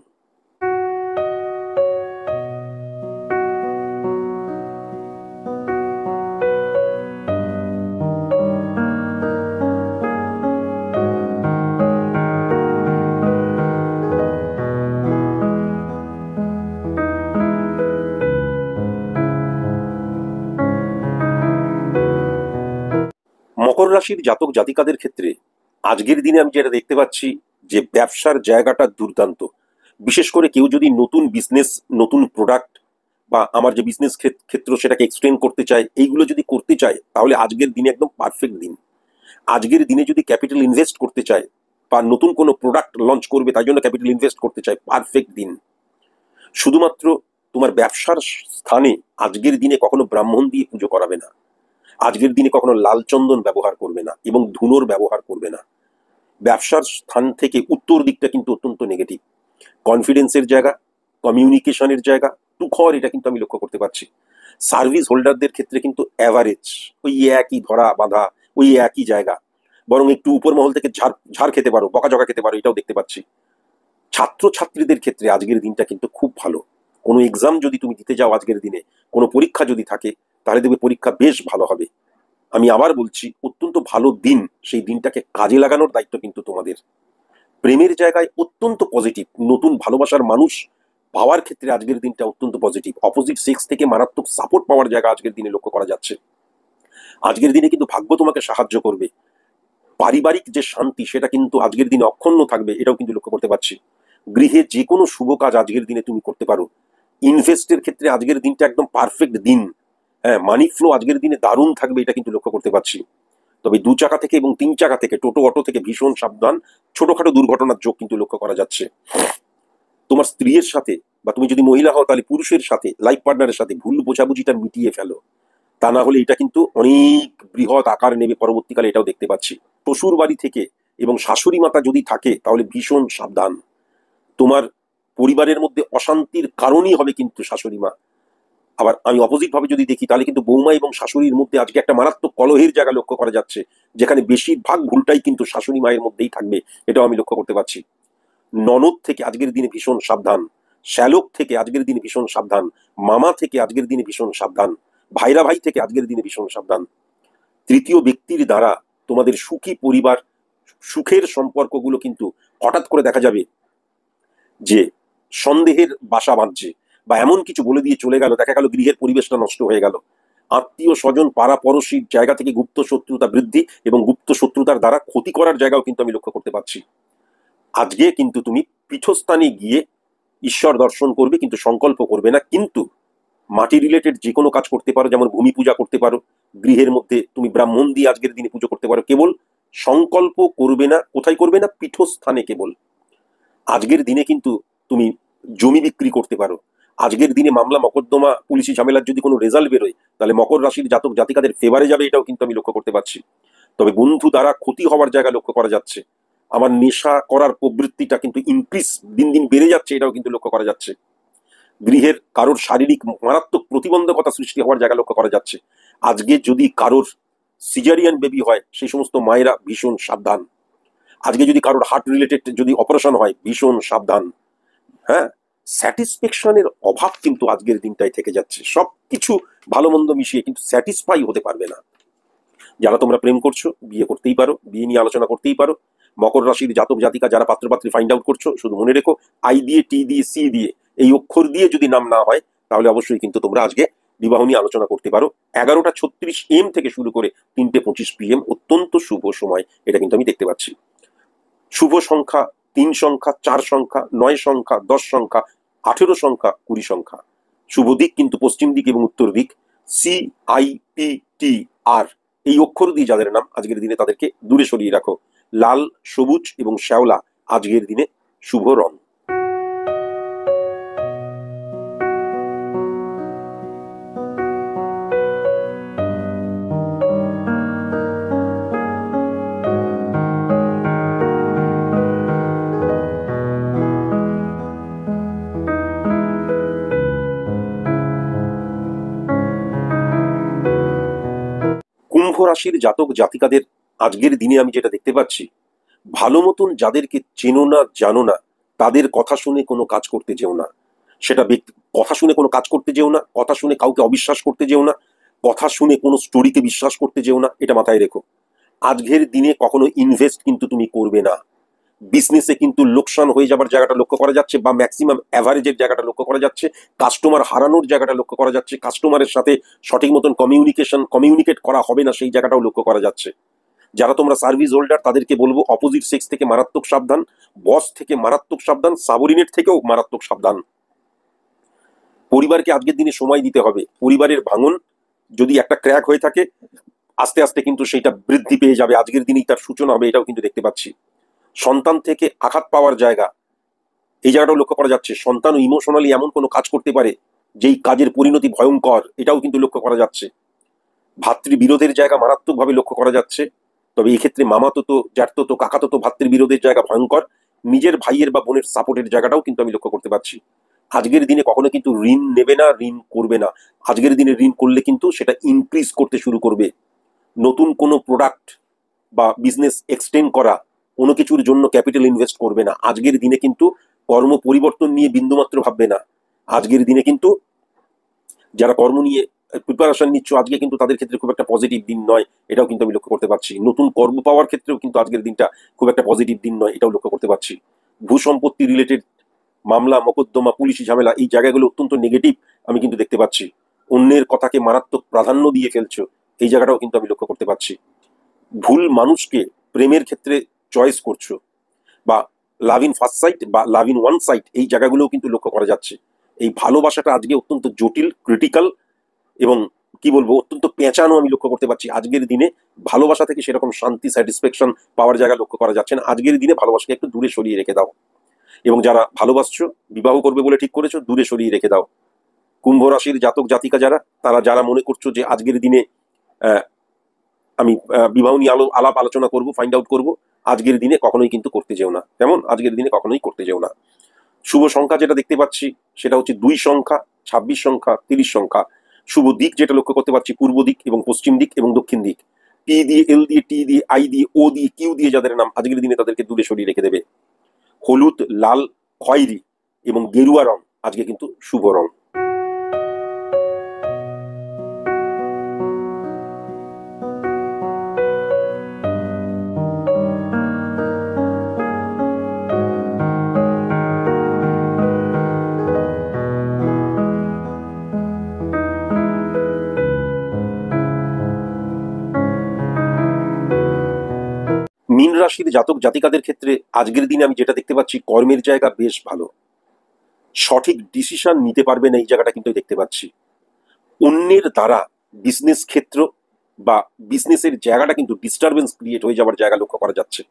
মকর রাশির জাতক জাতিকাদের ক্ষেত্রে আজকের দিনে আমি যেটা দেখতে পাচ্ছি যে ব্যবসার জায়গাটা দুর্দান্ত। বিশেষ করে কেউ যদি নতুন বিজনেস, নতুন প্রোডাক্ট বা আমার যে বিজনেস ক্ষেত্র সেটাকে এক্সটেন্ড করতে চায়, এইগুলো যদি করতে চায় তাহলে আজকের দিনে একদম পারফেক্ট দিন। আজকের দিনে যদি ক্যাপিটাল ইনভেস্ট করতে চায় বা নতুন কোনো প্রোডাক্ট লঞ্চ করবে তাই জন্য ক্যাপিটাল ইনভেস্ট করতে চায়, পারফেক্ট দিন। শুধুমাত্র তোমার ব্যবসার স্থানে আজকের দিনে কখনো ব্রাহ্মণ দিয়ে পুজো করাবে না, আজকের দিনে কখনো লাল চন্দন ব্যবহার করবে না এবং ধুনোর ব্যবহার করবে না। ব্যবসার স্থান থেকে উত্তর দিকটা কিন্তু অত্যন্ত নেগেটিভ। কনফিডেন্সের জায়গা, কমিউনিকেশনের জায়গা, তুখর এটা কিন্তু আমি লক্ষ্য করতে পারছি। সার্ভিস হোল্ডারদের ক্ষেত্রে কিন্তু অ্যাভারেজ, ওই একই ধরা বাঁধা, ওই একই জায়গা, বরং একটু উপর মহল থেকে ঝাড় খেতে পারো, বকাঝকা খেতে পারো, এটাও দেখতে পাচ্ছি। ছাত্রছাত্রীদের ক্ষেত্রে আজকের দিনটা কিন্তু খুব ভালো। কোনো এক্সাম যদি তুমি দিতে যাও আজকের দিনে, কোনো পরীক্ষা যদি থাকে, তাহলে দেখবে পরীক্ষা বেশ ভালো হবে। আমি আবার বলছি, অত্যন্ত ভালো দিন, সেই দিনটাকে কাজে লাগানোর দায়িত্ব কিন্তু তোমাদের। প্রেমের জায়গায় অত্যন্ত পজিটিভ, নতুন ভালোবাসার মানুষ পাওয়ার ক্ষেত্রে আজকের দিনটা অত্যন্ত পজিটিভ। অপোজিট সেক্স থেকে মারাত্মক সাপোর্ট পাওয়ার জায়গা আজকের দিনে লক্ষ্য করা যাচ্ছে। আজকের দিনে কিন্তু ভাগ্য তোমাকে সাহায্য করবে। পারিবারিক যে শান্তি সেটা কিন্তু আজকের দিনে অক্ষুণ্ণ থাকবে, এটাও কিন্তু লক্ষ্য করতে পারছি। গৃহে যে কোনো শুভ কাজ আজকের দিনে তুমি করতে পারো। ইনভেস্টের ক্ষেত্রে আজকের দিনটা একদম পারফেক্ট দিন। হ্যাঁ, মানি ফ্লো আজকের দিনে দারুণ থাকবে, এটা কিন্তু লক্ষ্য করতে পারছি। তবে 2 চাকা থেকে এবং 3 চাকা থেকে, টোটো অটো থেকে ভীষণ সাবধান। ছোটখাটো দুর্ঘটনার যোগ কিন্তু লক্ষ্য করা যাচ্ছে। তোমার স্ত্রীর সাথে বা তুমি যদি মহিলা হও তাহলে পুরুষের সাথে, লাইফ পার্টনারের সাথে ভুল বোঝাবুঝিটা মিটিয়ে ফেলো। তা না হলে এটা কিন্তু অনেক বৃহৎ আকার নেবে পরবর্তীকালে, এটাও দেখতে পাচ্ছি। শ্বশুর বাড়ি থেকে এবং শাশুড়ি মাতা যদি থাকে তাহলে ভীষণ সাবধান। তোমার পরিবারের মধ্যে অশান্তির কারণই হবে কিন্তু শাশুড়ি মা। আবার আমি অপোজিট ভাবে যদি দেখি তাহলে কিন্তু বৌমা এবং শাশুড়ির মধ্যে আজকে একটা মারাত্মক কলহের জায়গা লক্ষ্য করা যাচ্ছে, যেখানে বেশিরভাগ ভুলটাই কিন্তু শাশুড়ি মায়ের মধ্যেই থাকবে, এটাও আমি লক্ষ্য করতে পারছি। ননদ থেকে আজকের দিনে ভীষণ সাবধান। শ্যালক থেকে আজকের দিনে ভীষণ সাবধান। মামা থেকে আজকের দিনে ভীষণ সাবধান। ভাইরা ভাই থেকে আজকের দিনে ভীষণ সাবধান। তৃতীয় ব্যক্তির দ্বারা তোমাদের সুখী পরিবার, সুখের সম্পর্কগুলো কিন্তু হঠাৎ করে দেখা যাবে যে সন্দেহের বাসা বাঁধছে বা এমন কিছু বলে দিয়ে চলে গেল, দেখা গেল গৃহের পরিবেশটা নষ্ট হয়ে গেল। আত্মীয় স্বজন, পাড়া পড়শির জায়গা থেকে গুপ্ত শত্রুতা বৃদ্ধি এবং গুপ্ত শত্রুতার দ্বারা ক্ষতি করার জায়গাও কিন্তু আমি লক্ষ্য করতে পারছি। আজকে কিন্তু তুমি পীঠস্থানে গিয়ে ঈশ্বর দর্শন করবে, কিন্তু সংকল্প করবে না। কিন্তু মাটি রিলেটেড যে কোনো কাজ করতে পারো, যেমন ভূমি পূজা করতে পারো। গৃহের মধ্যে তুমি ব্রাহ্মণ দিয়ে আজকের দিনে পুজো করতে পারো। কেবল সংকল্প করবে না। কোথায় করবে না? পীঠস্থানে কেবল। আজকের দিনে কিন্তু তুমি জমি বিক্রি করতে পারো। আজকের দিনে মামলা মকদ্দমা, পুলিশি ঝামেলার যদি কোনো রেজাল্ট বেরোয় তাহলে মকর রাশির জাতক জাতিকাদের ফেভারে যাবে, এটাও কিন্তু আমি লক্ষ্য করতে পারছি। তবে বন্ধু দ্বারা ক্ষতি হওয়ার জায়গা লক্ষ্য করা যাচ্ছে। আমার নেশা করার প্রবৃত্তিটা কিন্তু ইনক্রিজ, দিন দিন বেড়ে যাচ্ছে, এটাও কিন্তু লক্ষ্য করা যাচ্ছে। গৃহের কারোর শারীরিক মারাত্মক প্রতিবন্ধকতা সৃষ্টি হওয়ার জায়গা লক্ষ্য করা যাচ্ছে। আজকে যদি কারোর সিজারিয়ান বেবি হয়, সেই সমস্ত মায়েরা ভীষণ সাবধান। আজকে যদি কারোর হার্ট রিলেটেড যদি অপারেশন হয়, ভীষণ সাবধান। হ্যাঁ, স্যাটিসফ্যাকশনের অভাব কিন্তু আজকের দিনটাই থেকে যাচ্ছে। সবকিছু ভালো মন্দ মিশিয়ে কিন্তু স্যাটিসফাই হতে পারবে না। যারা তোমরা প্রেম করছো, বিয়ে করতেই পারো, বিয়ে নিয়ে আলোচনা করতেই পারো। মকর রাশির জাতক জাতিকা যারা পাত্রপাত্রী ফাইন্ড আউট করছো, শুধু মনে রেখো, আই দিয়ে, টি দিয়ে, সি দিয়ে, এই অক্ষর দিয়ে যদি নাম না হয় তাহলে অবশ্যই কিন্তু তোমরা আজকে বিবাহ নিয়ে আলোচনা করতে পারো। 11:36 AM থেকে শুরু করে 3:25 PM অত্যন্ত শুভ সময়, এটা কিন্তু আমি দেখতে পাচ্ছি। শুভ সংখ্যা 3 সংখ্যা, 4 সংখ্যা, 9 সংখ্যা, 10 সংখ্যা, 18 সংখ্যা, 20 সংখ্যা। শুভ দিক কিন্তু পশ্চিম দিক এবং উত্তর দিক। CIPTR এই অক্ষর দিয়ে যাদের নাম আজকের দিনে তাদেরকে দূরে সরিয়ে রাখো। লাল, সবুজ এবং শ্যাওলা আজকের দিনে শুভ রং। কুম্ভ রাশির জাতক জাতিকাদের আজকের দিনে আমি যেটা দেখতে পাচ্ছি, ভালো মতন যাদেরকে চেনো না জানো না তাদের কথা শুনে কোনো কাজ করতে যেও না। সেটা কথা শুনে কোনো কাজ করতে যেও না, কথা শুনে কাউকে অবিশ্বাস করতে যেও না, কথা শুনে কোনো স্টোরিকে বিশ্বাস করতে যেও না, এটা মাথায় রেখো। আজকের দিনে কখনো ইনভেস্ট কিন্তু তুমি করবে না। বিজনেসে কিন্তু লোকসান হয়ে যাবার জায়গাটা লক্ষ্য করা যাচ্ছে, বা ম্যাক্সিমাম অ্যাভারেজের জায়গাটা লক্ষ্য করা যাচ্ছে, কাস্টমার হারানোর জায়গাটা লক্ষ্য করা যাচ্ছে, কাস্টমারের সাথে সঠিক মতন কমিউনিকেট করা হবে না সেই জায়গাটাও লক্ষ্য করা যাচ্ছে। যারা তোমরা সার্ভিস হোল্ডার তাদেরকে বলবো অপোজিট সেক্স থেকে মারাত্মক সাবধান, বস থেকে মারাত্মক সাবধান, সাবঅর্ডিনেট থেকেও মারাত্মক সাবধান। পরিবারকে আজকের দিনে সময় দিতে হবে। পরিবারের ভাঙন যদি একটা ক্র্যাক হয়ে থাকে, আস্তে আস্তে কিন্তু সেটা বৃদ্ধি পেয়ে যাবে, আজকের দিনেই তার সূচনা হবে, এটাও কিন্তু দেখতে পাচ্ছি। সন্তান থেকে আঘাত পাওয়ার জায়গা, এই জায়গাটাও লক্ষ্য করা যাচ্ছে। সন্তান ইমোশনালি এমন কোনো কাজ করতে পারে যেই কাজের পরিণতি ভয়ঙ্কর, এটাও কিন্তু লক্ষ্য করা যাচ্ছে। ভাতৃবিরোধের জায়গা মারাত্মকভাবে লক্ষ্য করা যাচ্ছে। তবে এই ক্ষেত্রে মামাতো, জ্যাঠতো, কাকাতো ভাতৃবিরোধের জায়গা ভয়ঙ্কর। নিজের ভাইয়ের বা বোনের সাপোর্টের জায়গাটাও কিন্তু আমি লক্ষ্য করতে পারছি। আজকের দিনে কখনো কিন্তু ঋণ নেবে না, ঋণ করবে না। আজকের দিনে ঋণ করলে কিন্তু সেটা ইনক্রিজ করতে শুরু করবে। নতুন কোনো প্রোডাক্ট বা বিজনেস এক্সটেন্ড করা, কোনো কিছুর জন্য ক্যাপিটাল ইনভেস্ট করবে না। আজকের দিনে কিন্তু কর্ম পরিবর্তন নিয়ে বিন্দুমাত্র ভাববে না। আজকের দিনে কিন্তু যারা কর্ম নিয়ে প্রিপারেশন নিচ্ছ, আজকে কিন্তু তাদের ক্ষেত্রে খুব একটা পজিটিভ দিন নয়, এটাও কিন্তু আমি লক্ষ্য করতে পারছি। নতুন কর্ম পাওয়ার ক্ষেত্রেও কিন্তু আজকের দিনটা খুব একটা পজিটিভ দিন নয়, এটাও লক্ষ্য করতে পারছি। ভূসম্পত্তি রিলেটেড মামলা, মোকদ্দমা, পুলিশি ঝামেলা, এই জায়গাগুলো অত্যন্ত নেগেটিভ আমি কিন্তু দেখতে পাচ্ছি। অন্যের কথাকে মারাত্মক প্রাধান্য দিয়ে ফেলছো, এই জায়গাটাও কিন্তু আমি লক্ষ্য করতে পারছি। ভুল মানুষকে প্রেমের ক্ষেত্রে চয়েস করছো, বা লাভ ইন ফার্স্ট সাইট বা লাভ ইন ওয়ান সাইট, এই জায়গাগুলোও কিন্তু লক্ষ্য করা যাচ্ছে। এই ভালোবাসাটা আজকে অত্যন্ত জটিল, ক্রিটিক্যাল এবং কি বলবো অত্যন্ত পেঁচানো আমি লক্ষ্য করতে পারছি। আজকের দিনে ভালোবাসা থেকে সেরকম শান্তি, স্যাটিসফ্যাকশন পাওয়ার জায়গা লক্ষ্য করা যাচ্ছে না। আজকের দিনে ভালোবাসাকে একটু দূরে সরিয়ে রেখে দাও, এবং যারা ভালোবাসছো, বিবাহ করবে বলে ঠিক করেছো, দূরে সরিয়ে রেখে দাও। কুম্ভ রাশির জাতক জাতিকা যারা মনে করছো যে আজকের দিনে আমি বিবাহ নিয়ে আলাপ আলোচনা করব, ফাইন্ড আউট করব, আজকের দিনে কখনোই কিন্তু করতে যেও না। কেমন? আজকের দিনে কখনোই করতে যেও না। শুভ সংখ্যা যেটা দেখতে পাচ্ছি সেটা হচ্ছে 2 সংখ্যা, 26 সংখ্যা, 30 সংখ্যা। শুভ দিক যেটা লক্ষ্য করতে পারছি পূর্ব দিক এবং পশ্চিম দিক এবং দক্ষিণ দিক। পি দিয়ে, এল দিয়ে, টি দিয়ে, আই দিয়ে, ও দিয়ে, কিউ দিয়ে যাদের নাম আজকের দিনে তাদেরকে দূরে সরিয়ে রেখে দেবে। হলুদ, লাল, খয়েরি এবং গেরুয়া রং আজকে কিন্তু শুভ রং। মীন রাশির জাতক জাতিকাদের ক্ষেত্রে আজকের দিনে আমি যেটা দেখতে পাচ্ছি, কর্মের জায়গা বেশ ভালো, সঠিক ডিসিশন নিতে পারবে না, এই জায়গাটা কিন্তু দেখতে পাচ্ছি। অন্যের দ্বারা বিজনেস ক্ষেত্র বা বিজনেসের জায়গাটা কিন্তু ডিস্টারবেন্স ক্রিয়েট হয়ে যাওয়ার জায়গা লক্ষ্য করা যাচ্ছে।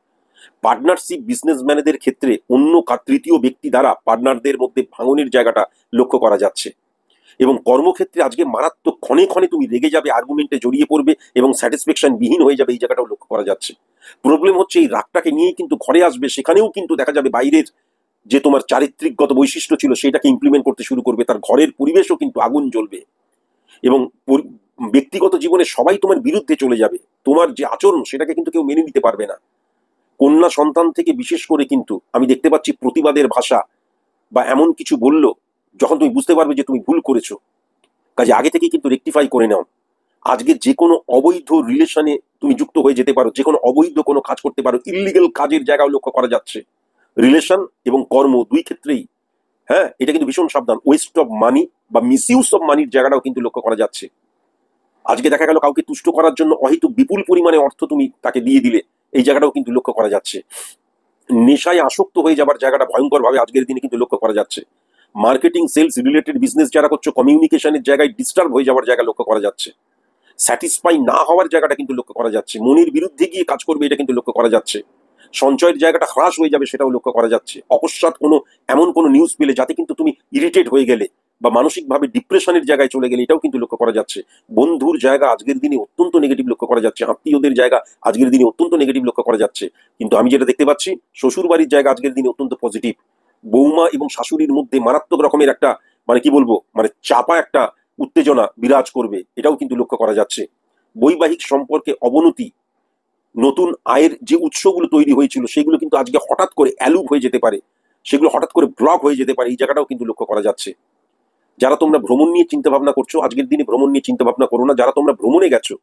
পার্টনারশিপ বিজনেসম্যানেদের ক্ষেত্রে অন্য তৃতীয় ব্যক্তি দ্বারা পার্টনারদের মধ্যে ভাঙনের জায়গাটা লক্ষ্য করা যাচ্ছে। এবং কর্মক্ষেত্রে আজকে মারাত্মক ক্ষণে ক্ষণে তুমি রেগে যাবে, আর্গুমেন্টে জড়িয়ে পড়বে এবং স্যাটিসফ্যাকশন বিহীন হয়ে যাবে, এই জায়গাটাও লক্ষ্য করা যাচ্ছে। প্রবলেম হচ্ছে এই রাগটাকে নিয়েই কিন্তু ঘরে আসবে, সেখানেও কিন্তু দেখা যাবে বাইরের যে তোমার চারিত্রিকগত বৈশিষ্ট্য ছিল সেটাকে ইমপ্লিমেন্ট করতে শুরু করবে, তার ঘরের পরিবেশও কিন্তু আগুন জ্বলবে এবং ব্যক্তিগত জীবনে সবাই তোমার বিরুদ্ধে চলে যাবে। তোমার যে আচরণ সেটাকে কিন্তু কেউ মেনে নিতে পারবে না। কন্যা সন্তান থেকে বিশেষ করে কিন্তু আমি দেখতে পাচ্ছি প্রতিবাদের ভাষা বা এমন কিছু বলল যখন তুমি বুঝতে পারবে যে তুমি ভুল করেছো, কাজে আগে থেকে কিন্তু রেকটিফাই করে নাও। আজকে যে কোনো অবৈধ রিলেশনে তুমি যুক্ত হয়ে যেতে পারো, যে কোনো অবৈধ কোনো কাজ করতে পারো, ইল্লিগেল কাজের জায়গাও লক্ষ্য করা যাচ্ছে। রিলেশন এবং কর্ম দুই ক্ষেত্রেই, হ্যাঁ, এটা কিন্তু ভীষণ সাবধান। ওয়েস্ট অফ মানি বা মিসইউজ অফ মানির জায়গাটাও কিন্তু লক্ষ্য করা যাচ্ছে। আজকে দেখা গেল কাউকে তুষ্ট করার জন্য অহেতুক বিপুল পরিমাণে অর্থ তুমি তাকে দিয়ে দিলে, এই জায়গাটাও কিন্তু লক্ষ্য করা যাচ্ছে। নেশায় আসক্ত হয়ে যাবার জায়গাটা ভয়ঙ্করভাবে আজকের দিনে কিন্তু লক্ষ্য করা যাচ্ছে। মার্কেটিং সেলস রিলেটেড বিজনেস যারা করছো, কমিউনিকেশনের জায়গায় ডিস্টার্ব হয়ে যাওয়ার জায়গা লক্ষ্য করা যাচ্ছে। স্যাটিসফাই না হওয়ার জায়গাটা কিন্তু লক্ষ্য করা যাচ্ছে, মনের বিরুদ্ধে গিয়ে কাজ করবে এটা কিন্তু লক্ষ্য করা যাচ্ছে, সঞ্চয়ের জায়গাটা হ্রাস হয়ে যাবে সেটাও লক্ষ্য করা যাচ্ছে, অকস্মাৎ এমন কোনো নিউজ পেলে যাতে কিন্তু তুমি ইরিটেট হয়ে গেলে বা মানসিকভাবে ডিপ্রেশনের জায়গায় চলে গেলে এটাও কিন্তু লক্ষ্য করা যাচ্ছে। বন্ধুর জায়গা আজকের দিনে অত্যন্ত নেগেটিভ লক্ষ্য করা যাচ্ছে, আত্মীয়দের জায়গা আজকের দিনে অত্যন্ত নেগেটিভ লক্ষ্য করা যাচ্ছে। কিন্তু আমি যেটা দেখতে পাচ্ছি, শ্বশুর বাড়ির জায়গা আজকের দিনে অত্যন্ত পজিটিভ। বৌমা এবং শাশুড়ির মধ্যে মারাত্মক রকমের একটা কি বলবো চাপা একটা উত্তেজনা বিরাজ করবে, এটাও কিন্তু লক্ষ্য করা যাচ্ছে। বৈবাহিক সম্পর্কে অবনতি, নতুন আয়ের যে উৎসগুলো তৈরি হয়েছিল সেগুলো কিন্তু আজকে হঠাৎ করে অ্যালুপ হয়ে যেতে পারে, সেগুলো হঠাৎ করে ব্লক হয়ে যেতে পারে, এই জায়গাটাও কিন্তু লক্ষ্য করা যাচ্ছে। যারা তোমরা ভ্রমণ নিয়ে চিন্তা ভাবনা করছো, আজকের দিনে ভ্রমণ নিয়ে চিন্তা ভাবনা করো না। যারা তোমরা ভ্রমণে গেছো,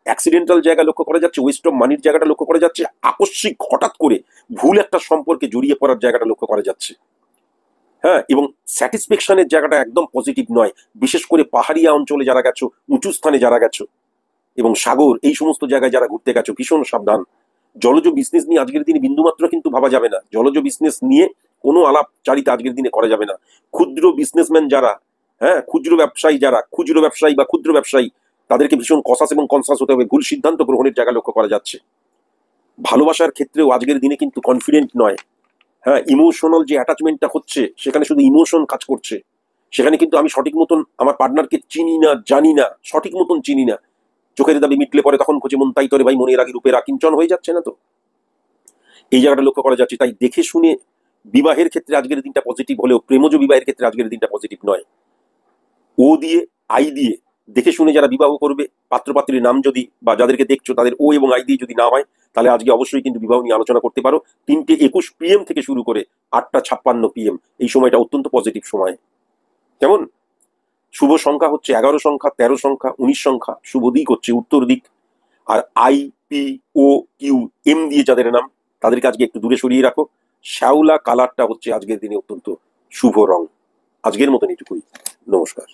অ্যাক্সিডেন্টাল জায়গা লক্ষ্য করা যাচ্ছে, ওয়েস্ট অফ মানির জায়গাটা লক্ষ্য করা যাচ্ছে, আকস্মিক হঠাৎ করে ভুল একটা সম্পর্কে জড়িয়ে পড়ার জায়গাটা লক্ষ্য করা যাচ্ছে। হ্যাঁ, এবং স্যাটিসফ্যাকশনের জায়গাটা একদম পজিটিভ নয়, বিশেষ করে পাহাড়িয়া অঞ্চলে যারা গেছো, উঁচু স্থানে যারা গেছো এবং সাগর এই সমস্ত জায়গায় যারা ঘুরতে গেছো, ভীষণ সাবধান। জলজ বিজনেস নিয়ে আজকের দিনে বিন্দুমাত্র কিন্তু ভাবা যাবে না, জলজ বিজনেস নিয়ে কোনো আলাপচারিতা আজকের দিনে করা যাবে না। ক্ষুদ্র বিজনেসম্যান যারা, হ্যাঁ, খুচরো ব্যবসায়ী বা ক্ষুদ্র ব্যবসায়ী, তাদেরকে ভীষণ কসাস এবং কনসাস হতে হবে, ভুল সিদ্ধান্ত গ্রহণের জায়গা লক্ষ্য করা যাচ্ছে। ভালোবাসার ক্ষেত্রেও আজকের দিনে কিন্তু কনফিডেন্ট নয়, হ্যাঁ, ইমোশনাল যে অ্যাটাচমেন্টটা হচ্ছে সেখানে শুধু ইমোশন কাজ করছে, সেখানে কিন্তু আমি সঠিক মতন আমার পার্টনারকে চিনি না, জানি না, সঠিক মতন চিনি না, চোখের দাবি মিটলে পরে তখন খোঁজে মন তাই তোরে ভাই, মনের আগে রূপের আকিঞ্চন হয়ে যাচ্ছে না তো, এই জায়গাটা লক্ষ্য করা যাচ্ছে। তাই দেখে শুনে বিবাহের ক্ষেত্রে আজকের দিনটা পজিটিভ হলেও প্রেমজ বিবাহের ক্ষেত্রে আজকের দিনটা পজিটিভ নয়। ও দিয়ে আই দিয়ে দেখে শুনে যারা বিবাহ করবে, পাত্রপাত্রীর নাম যদি বা যাদেরকে দেখছো তাদের ও এবং আই দিয়ে যদি না হয়, তাহলে আজকে অবশ্যই কিন্তু বিবাহ নিয়ে আলোচনা করতে পারো। 3:21 PM থেকে শুরু করে 8:56 PM এই সময়টা অত্যন্ত পজিটিভ সময়। কেমন? শুভ সংখ্যা হচ্ছে 11 সংখ্যা, 13 সংখ্যা, 19 সংখ্যা। শুভ দিক হচ্ছে উত্তর দিক। আর IPOQM দিয়ে যাদের নাম, তাদেরকে আজকে একটু দূরে সরিয়ে রাখো। শ্যাওলা কালারটা হচ্ছে আজকের দিনে অত্যন্ত শুভ রং। আজকের মতন এটুকুই, নমস্কার।